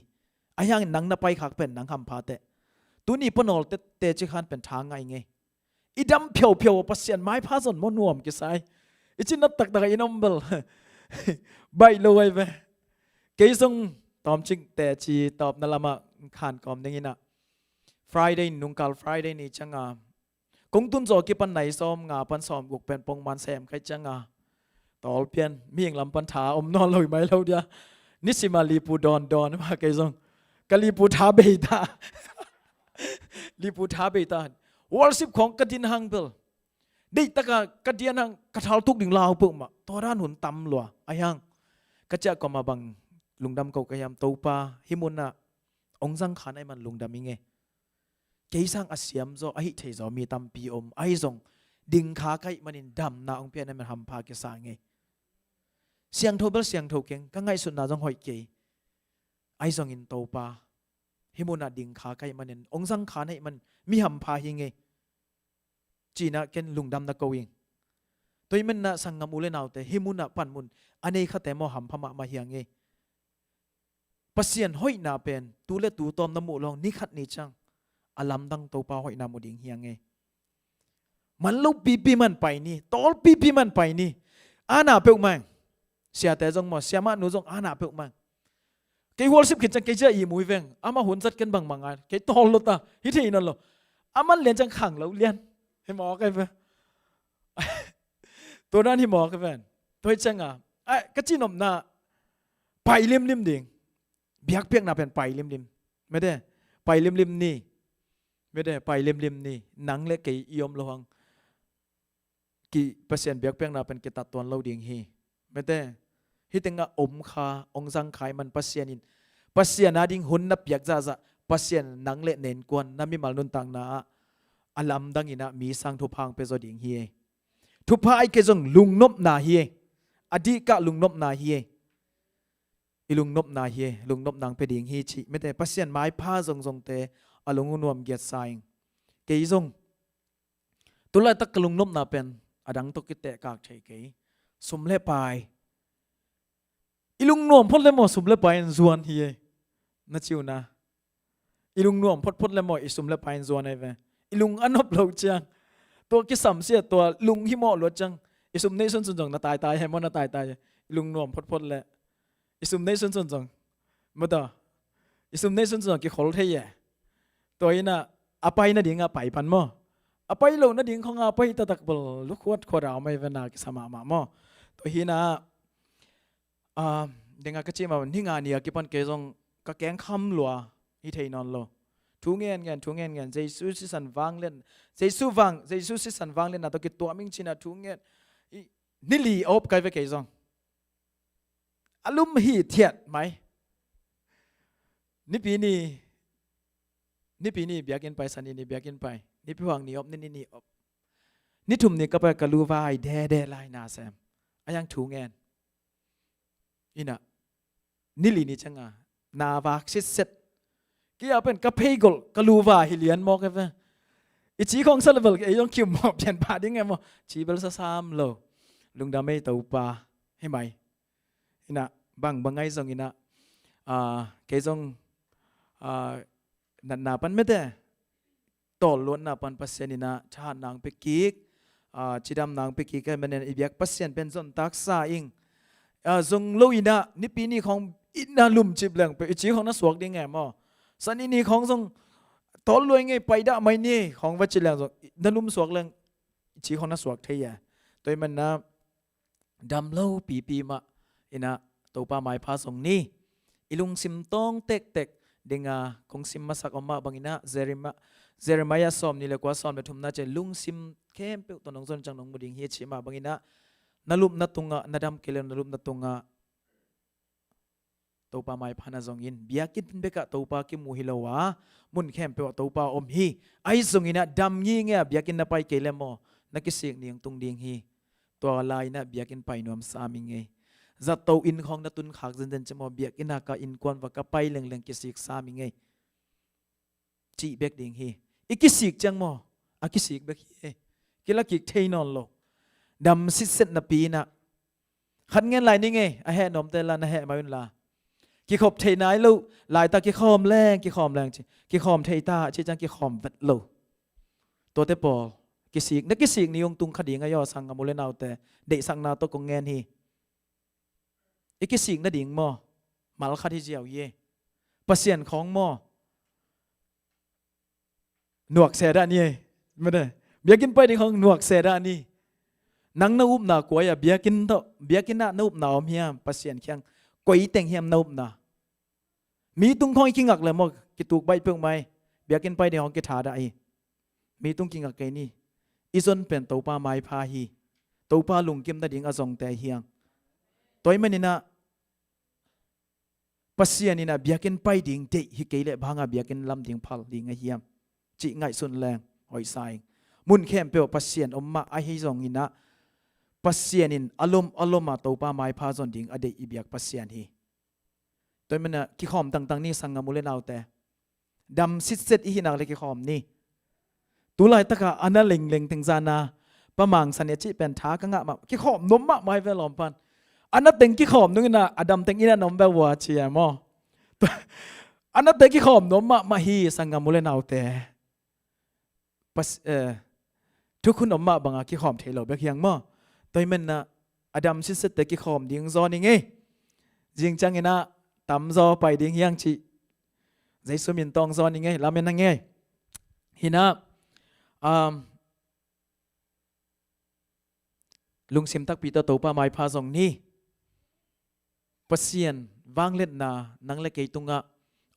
อายังนังนับไปขักเป็นนังคำพาเตตัวนี้ปนอลเตจิขันเป็นทางไงไงอีดำเพียวปัสเซียนไม้พาสนมนวมกิไซอีจินัดตักอินอมเบลใบลอยไปเกยส่งตอมจิงแต่จีตอบนั่นละมาขานกอมอย่างนี้นะ Friday นุ่งกาล Friday นี่จังอ่ะคงตุนโจกิปันไหนซ้อมงาปันซ้อมกุกเป็นปงมันแซมใครจังอ่ะตอลเปียนมีอย่างลำปันถาอมนอนลอยไหมเราเดียนิสิมาลีปูดอนมาเกยส่งกะลีปูทาเบตาลีปูทาเบตาวอลสิบของกระดินฮังเบลได้ตะกะเดียนังกระทาทุกดิ่งลาวปุ่มอ่ะตัวด้านหุ่นตำหลัวอายังกระเจ้าก็มาบังลุงดำเขากระยำตัวปลาหิมุนน่ะองซังขานไอ้มันลุงดำมิงเงเกี่ยสังอาเซียมโซไอ้เทจมีตำปีอมไอ้ทรงดิ่งขาไก่มันอินดำน่ะองเปียนไอ้มันทำพาเกษาไงเสียงโทเบลเสียงโทเก่งก็ไงสุดน่าจงหอยเกยไอ้ทรงอินตัวปลาหิมุนน่ะดิ่งขาไก่มันอินองซังขานไอ้มันมีทำพาหิงเงจีน่ะเก่งลุงดำน่ะโกยิงตัวมันน่ะสังกมูเลนเอาแต่หิมุนน่ะปั่นมุนอันนี้ข้าแต่มอหำพม่ามาเฮียงเงปัสเซียนห้อยนาเป็นตูเลตูตอมน้ำมูลองนิขัดนิจังอลัมดังตัวปลาห้อยนามูดิ่งเฮียงเงมันลูกปีมันไปนี่ตอลปีมันไปนี่อาณาเปิลมังเสียแต่จงหมดเสียมาหนูจงอาณาเปิลมังเกี่ยวกับสิบขิดจังเกี่ยอีมวยเวงอามาหุ่นจัดกันบางงานเกี่ยตอลลุตาฮิตที่นั่นหรออามันเรียนจังขังแล้วเรียนให้หมอกันไปตัวนั้นที่หมอกันไปตัวจังอ่ะไอ้กะจีนมน่ะไปเลี่ยมดิ่งเบียกเปียกน่ะเป็นไปเลี่ยมไม่ได้ไปเลี่ยมนี่ไม่ได้ไปเลี่ยมนี่หนังเล็กกี่ยอมระวังกี่เปอร์เซ็นต์เบียกเปียกน่ะเป็นกิตัดตัวเราดิ่งฮีไม่ได้ฮิตังอ่ะอมคาองซังขายมันเปอร์เซ็นต์เปอร์เซ็นต์น่ะดิ่งหุ่นนับเบียกจ้าเปอร์เซ็นต์หนังเล็กเน้นกวนน่ะมีมาลุนต่างน่ะอลัมดังอินะมีสังทุพังเปโซดิ่งฮีทุพายเกจงลุงนบนาเฮอดีกะลุงนบนาเฮอีลุงนบนาเฮลุงนบนางเปดิงเฮชิไม่แต่ปัสเซียนไม้ผ้าทรงเตอลุงนวมเกียรติสายเกยจงตุลาตักลุงนบนาเป็นอดังตกิเตะกากเฉยเกยสมเล่ปายอีลุงนวมพดเล่หมอสมเล่ปายจวนเฮนัชิวนะอีลุงนวมพดเล่หมออีสมเล่ปายจวนไอเวอีลุงอันนบเหลาเจียงตัวกิสัมเสียตัวลุงหิมอหลวดจังอิสุมในส่วนส่วนจงน่าตายให้มอน่าตายลุงนวมพดแหละอิสุมในส่วนส่วนจงมาต่ออิสุมในส่วนส่วนกี่ขอลเทียตัวนี้น่ะอภัยน่ะดิ่งอภัยพันมออภัยโลน่ะดิ่งของอภัยตะตักบลลูกขวดขวดเอาไม่เวนากิสมามาตัวนี้น่ะเด็กก็จีมาวันที่งานเนี่ยกิปันเกจงก็แกงคำหลัวอีเทนอนโลท thu nghe Giêsu si san vang lên Giêsu si san vang lên na to ki tua ming china thu nghe ni li op kai ve ke zong alum hi thiat mai ni pi ni biakin pai san ni biakin pai ni pi wang ni op ni op ni thum ni ka pa ka lu vai de lai na sam ayang thu nghe ina ni li ni changa na vak sit set kiaเป็นกระเพยกลกลูวาฮิเลียนมอกเอฟอีจีของซาลเวลไอ้ยองคิวมอบเพียนพาดิ้งไงมอชีเบลซาซามโลลุงดาไม่ตัวปลาให้ไหมอินะบางไงซองอินะเกซองนันนาปันไม่ได้ต่อล้วนนาปันเปอร์เซ็นต์อินะชาตินางไปกิกจีดำนางไปกิกกันเป็นอีเบียกเปอร์เซ็นต์เป็นส่วนตักษาอิงซงโลอินะนี่ปีนี้ของอินาลุมจิบเหลืองไปอีจีของนักสวกดิ้งไงมอสันนี่ของทรงตอนรวยไงไปได้ไหมนี่ของวัชิเลงนั่นลุ่มสวกเลงชีของนักสวกเทียตัวมันนะดำเล่าปีมาอินะตัวป้าไม้พาส่งนี่อิลุงซิมต้องเต็กเดงาคงซิมมาสักออกมาบางอินะเจเรมายาสอมนี่เลยกว่าสอนไปทุ่มน่าจะลุงซิมเข้มเปิลตัวน้องส่วนจังน้องบุดิงเฮียชิมาบางอินะนั่นลุ่มนั่นตุงะนั่นดำเกลือนั่นลุ่มนั่นตุงะตัวปลาไม้พันธุ์ซองอินเบียกินเป็นเบกะตัวปลากิมูฮิลาวะมุนเข้มเปว่าตัวปลาอมฮีไอซองอินะดำยี่เงี้ยเบียกินนับไปเกลมอนักกิเสียงเนียงตุงเดียงฮีตัวลายนะเบียกินไปนวมสามิงเงจัดตัวอินของนัตุนขากเจนจะมอเบียกินนักอินกวนว่ากับไปเล็งกิสิกสามิงเงจีเบกเดียงฮีอีกิสิกจังมออากิสิกเบกฮีกิลักกิกเทนอนโลดำซิเซตนับปีนะขันเงินลายนี่ไงอาแห่นมเตลานะแห่มาวินลากี่ขอบเทนายลูหลายตากี่ขอมแรงจีกี่ขอมเทตาจีจังกี่ขอมวัดลูตัวเตปอกี่สิกนักกี่สิกนิยงตุงขดีงายอสังกมุเลนเอาแต่เด็กสังนาตกงเงินฮีอีกี่สิกนัดดิ่งมอมาลคาที่เจียวเย่เปอร์เซ็นต์ของมอหนวกเสดานี่ไม่ได้เบียกินไปในของหนวกเสดานี่นังนาอุบนากวยเบียกินต่อเบียกินน่านาอุบนาอมเฮียเปอร์เซ็นต์เคียงกวยแต่งเฮียมนาอุบนามีตุ้งท้องกินงักเลยมอกิตูกใบเปิงไม่เบียกินไปในของกิถาได้มีตุ้งกินงักไกนี่อีส่วนเป็นตัวปลาไม้พาฮีตัวปลาลุงกิมตะดิ่งอซองแต่เฮียงตัวมันนี่นะปัสเซียนี่นะเบียกินไปดิ่งเตะฮิเกเลบางเบียกินลำดิ่งพัลดิ่งเฮียมจีไงส่วนแรงหอยทรายมุนเข้มเปียวปัสเซียนอมมาไอฮิซองนี่นะปัสเซียนินอารมณ์มาตัวปลาไม้พาจนดิ่งอเดอีเบียกปัสเซียนฮีตัวมันนะกิขอมต่างๆนี่สังกมุเลนเอาแต่ดำซิดเซตอีหินักเลยกิขอมนี่ตัวลายตะกะอันนั้นเล็งถึงจานาประมังสัญญาจิเป็นท้ากังะมากิขอมนมมะไม่เวลอมพันอันนั้นเต็งกิขอมนึงนะอดัมเต็งอีนั่นนมแบบว่าเชียมออันนั้นเต็งกิขอมนมมะมาฮีสังกมุเลนเอาแต่ปัสทุกคนนมมะบางกิขอมเทโลเบกยังมอตัวมันนะอดัมซิดเซตเต็งกิขอมดิ่งซอนี่ไงจริงจังไงนะตำซอไปดิ่งยังชีใจสมินตองซอนี่ไงลาเมนนั่งไงฮินะลุงซิมตักปีตาโตป้าไม้พาส่งนี่ปัสเซียนวางเล็ดนานังเล็กไอตุงะ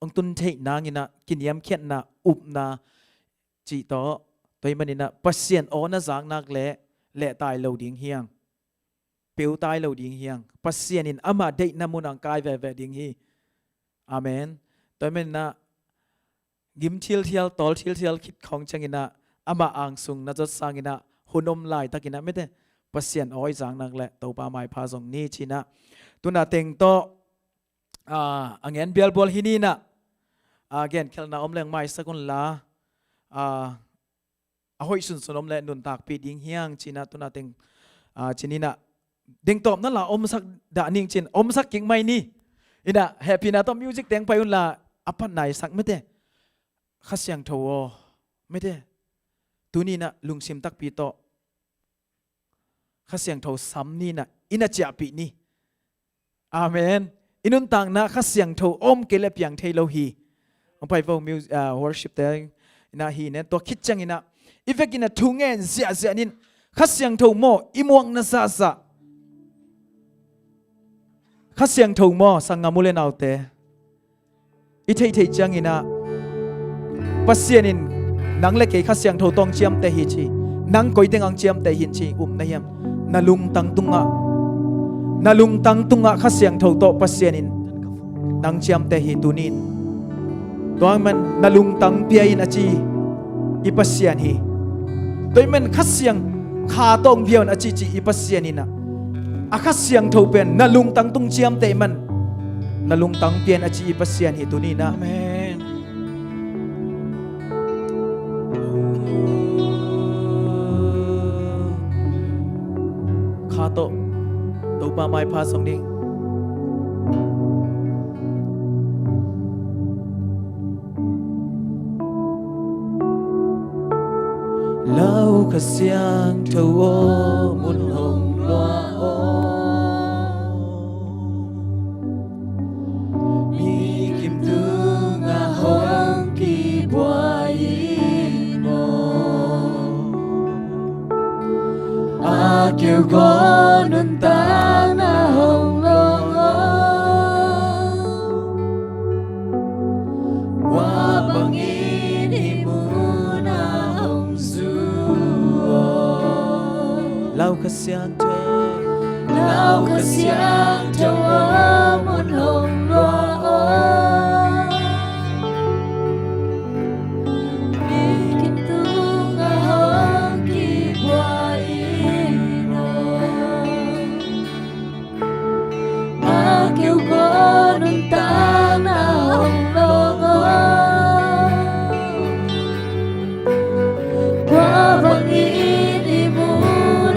องตุนเทนางินะกินยำเขียนนาอุบนาจีโตตัวมันนี่นะปัสเซียนโอนะจางนักเละตายเหลาดิ่งเฮียงเปียวตายเหลาดิ่งเฮียงปัสเซียนินอามาเดนามุนังกายแวดิ่งฮีอาเมนตัวมันนะกิมเทียลตอลเทียลคิดของจังกินะอามาอ่างสุงน่าจะสร้างกินะหุ่นอมลายตะกินะไม่ได้ปัสเซียนอ้อยจางนักแหละตัวปลาไม้พาส่งนี่ชินะตัวน่าเต็งโตอังเงินเบียลบอลฮินีนะเกนเคลนาอมแรงไม้สักคนละห้อยสุนสนอมแรงนุนตากปีดิงเฮียงชินะตัวน่าเต็งชินี่นะเด้งตอบนั่นละอมสักด่านิ่งชินอมสักกิ่งไม้นี่อินะแฮปปี้นะต้องมิวสิกเด้งไปอุ่นละอภันไหนสักไม่ได้ข้าเสียงโทไม่ได้ตัวนี้นะลุงซิมตักปีโตข้าเสียงโทซ้ำนี่นะอินาจะปีนี่อาเมนอินุนต่างนะข้าเสียงโทอมเกล็บอย่างเทโลฮีองไปฟังมิวworship แต่นะฮีเนี่ยตัวคิดจังอินะอีเฟกินะทุ่งเงินเสียนินข้าเสียงโทโมอิมวงนะซาข้าเสียงโทโมสังกามุเลนเอาแต่อีเทจังอินะป pasienin nang le ke khasyang tho tong chiam te hi chi nang koi teng ang chiam te hin chi na hiam nalung tang tunga khasyang tho to pasienin nang chiam te hi tunin toang man nalung tang pia in achi ipasian hi toy men khasyang kha tong bion achi chi ipasianina akhasyang tho pen nalung tang tung chiam te man nalung tang pian achi ipasian hi tunina Amen. kha to to pa mai pha song ding lau khasyang tho mun hong loa o mi kim tu nga hong ki boai mo a kêu go nun ta na hong lo wa bang in hi mu na hong su lau khasyang tho mun hong loa o mi kim tu nga hong ki boai no a kêu go nun ta na hong lo qua vang in đi mu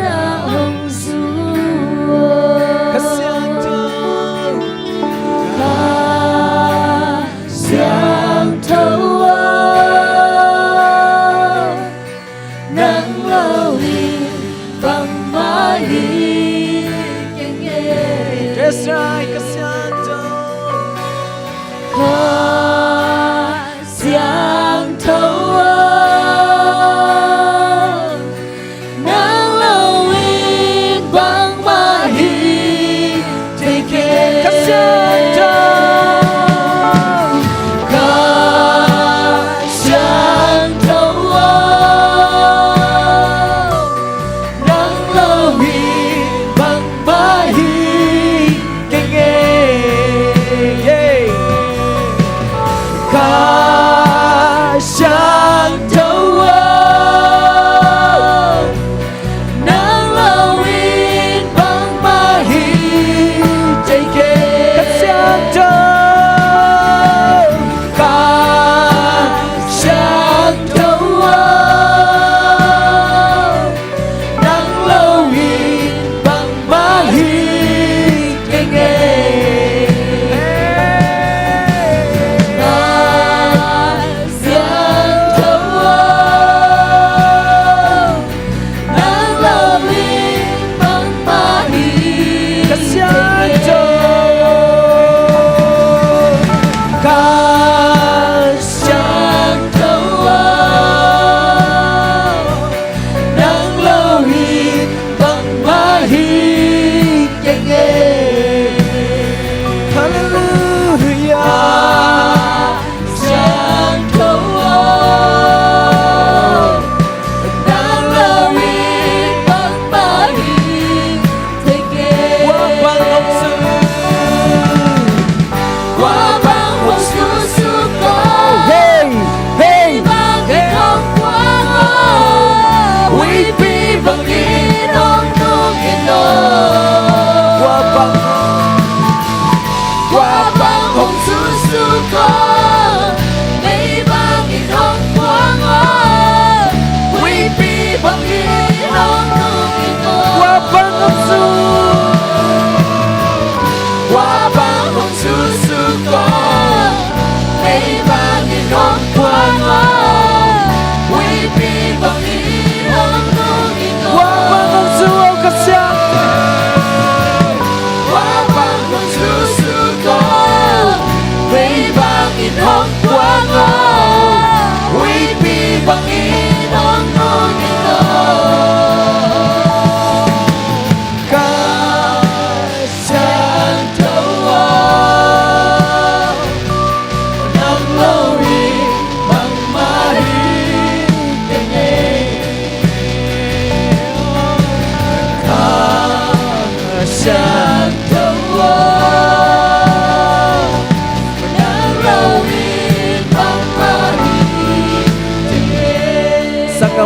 na hong su khasyang tho nắng lâu hi bằng mái hi That's right, khasyang tho nắng lâu hi bằng mái hi take it khasyang tho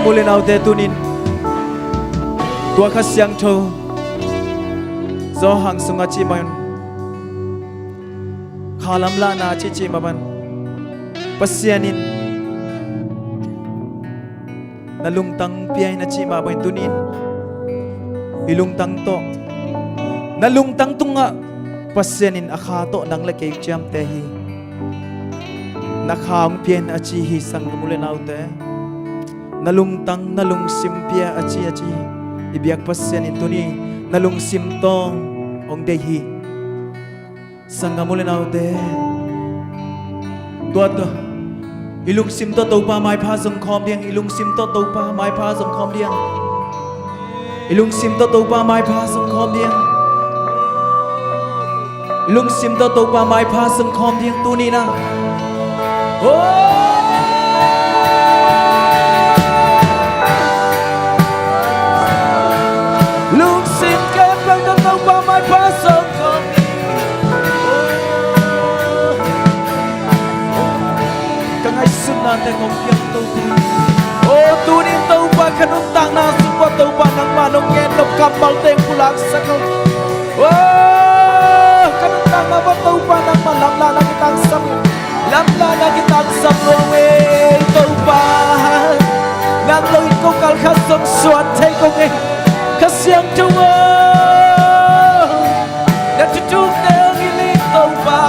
muli nau te tunin tua kha siang tho zo hang sunga chi man khalam la na chi chi ma ban pasianin na lungtang piai na chi ma ban tunin ilungtang to na lungtang tunga pasianin akha to nang la ke jam te hi na khang pian a chi hi sang mule nau te na lungtang na lung sim pia a chi ibiak pasianin tuni na lung sim tong ong de hi sang mule nau te tua to ilung sim to to pa mai pha song khom diang ilung sim to to pa mai pha song khom diang ilung sim to to pa mai pha song khom diang ilung sim to to pa mai pha song khom diang tu ni na lung sim kem lang to to pa mai pha song khom kangai sun na te kong piang to tu ni to pa kanun tang na su pa to pa nang manong ngen nop kambal teng pulang sakal kanun tang na pa to pa nang malam la na kitang sam lam la na kitang sam we to pa nang loi ko kal kha som suat thai ko nge kha siang to na tu tu te ngi li to pa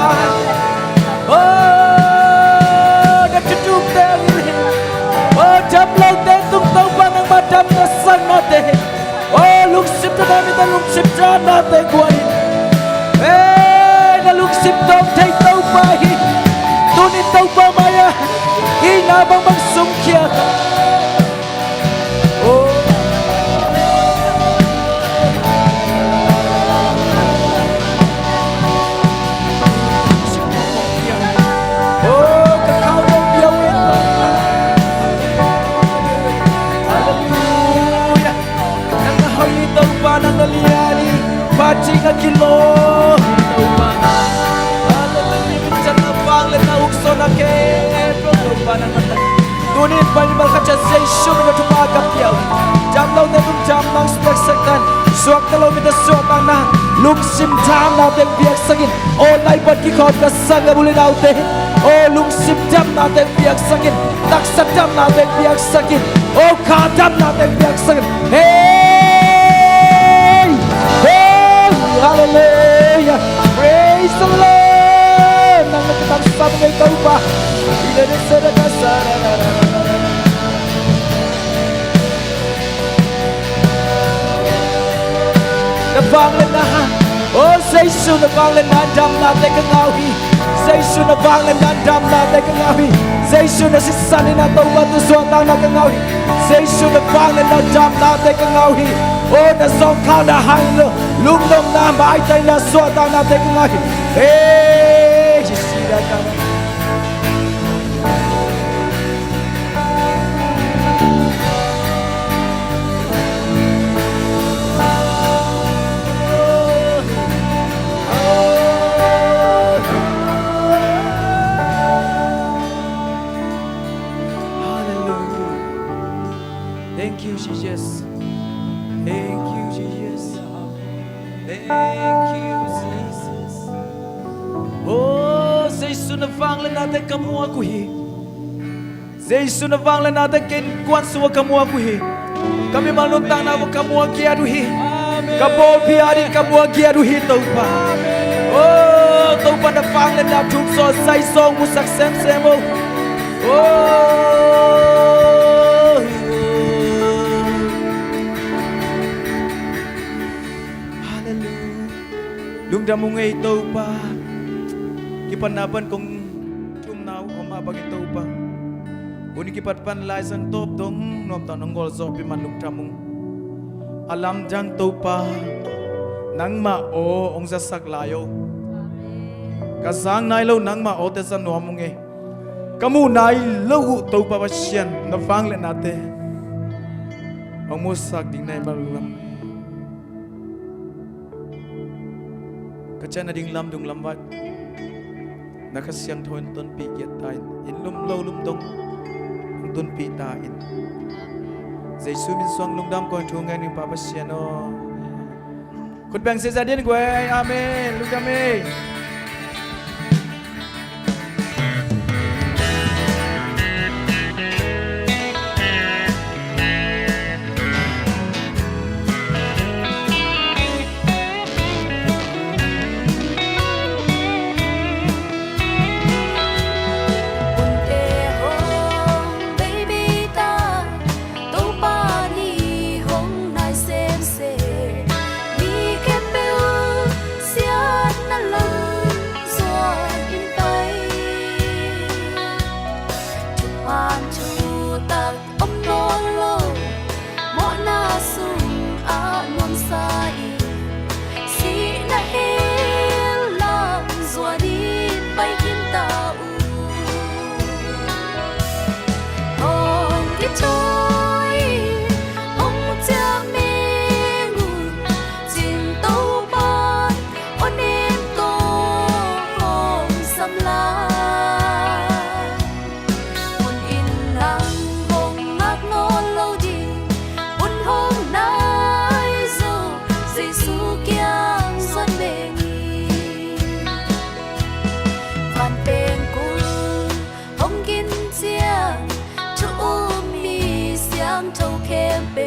jam lau te tung tau pa nang madam na sang na te lung sim ta na mi ta lung sim ta na te guai na lung sim tong thai tau pa hi tu ni tau pa maya i na bang bang sum kia Paching a kilo Minsan na panglan na ukso na kero Tunin balimal ka dyan say sure na tumagap yaw Jam law na tung jam ng spek saktan Suwak na law minta suwak na Lungsim jam na teng biyak sangin O naipat kikot ka sanga muli na ute O lungsim jam na teng biyak sangin Taksat jam na teng biyak sangin O kadam na teng biyak sangin Hallelujah, praise the Lord. Nang nakitang sabi ng ikaw pa, ilanin na kasara. Nabanglan na ha, sa isu nabanglan na dam natin kangawi. Sa isu nabanglan na dam natin kangawi. Sa isu na sisanin na tawa to suwatang na kangawi. Sa isu nabanglan na dam natin kangawi. Na song kao na hang lung dong na mai tay na suat tang na te ngai sira ka Hallelujah. Thank you, Jesus. Thank you, Jesus. Thank you, Jesus. Sa Isu na vanglan natin kamuha ko hi. Sa Isu na vanglan natin kinkuan suwa kamuha ko hi. Kami manuntang na mo kamuha kiyadu hi. Kabol piyari kamuha kiyadu hi tau pa. Tau pa na vanglan na tuk so sa isong musak sem semo. Lung damong ngay tau pa kipanapan kong tumnaw o mabagin tau pa uni kipatpan lai sang top dong nom tanong gol so piman lung damong alam jang tau pa nang mao ong sasak layo kasang nai lo nang mao te san nomong e kamu nai lo tau pa pasyan na fang le nate ong musak ding nai malam Kacha na ding lam dung lambat Nakasyang thon ton pi kiat tain In lum lo lum dong Ang ton pi tain Giêsu min xoang lung dam kon thu ngai ning pa pasian o kut bang se jadien gwe amen lung dam e Châu khem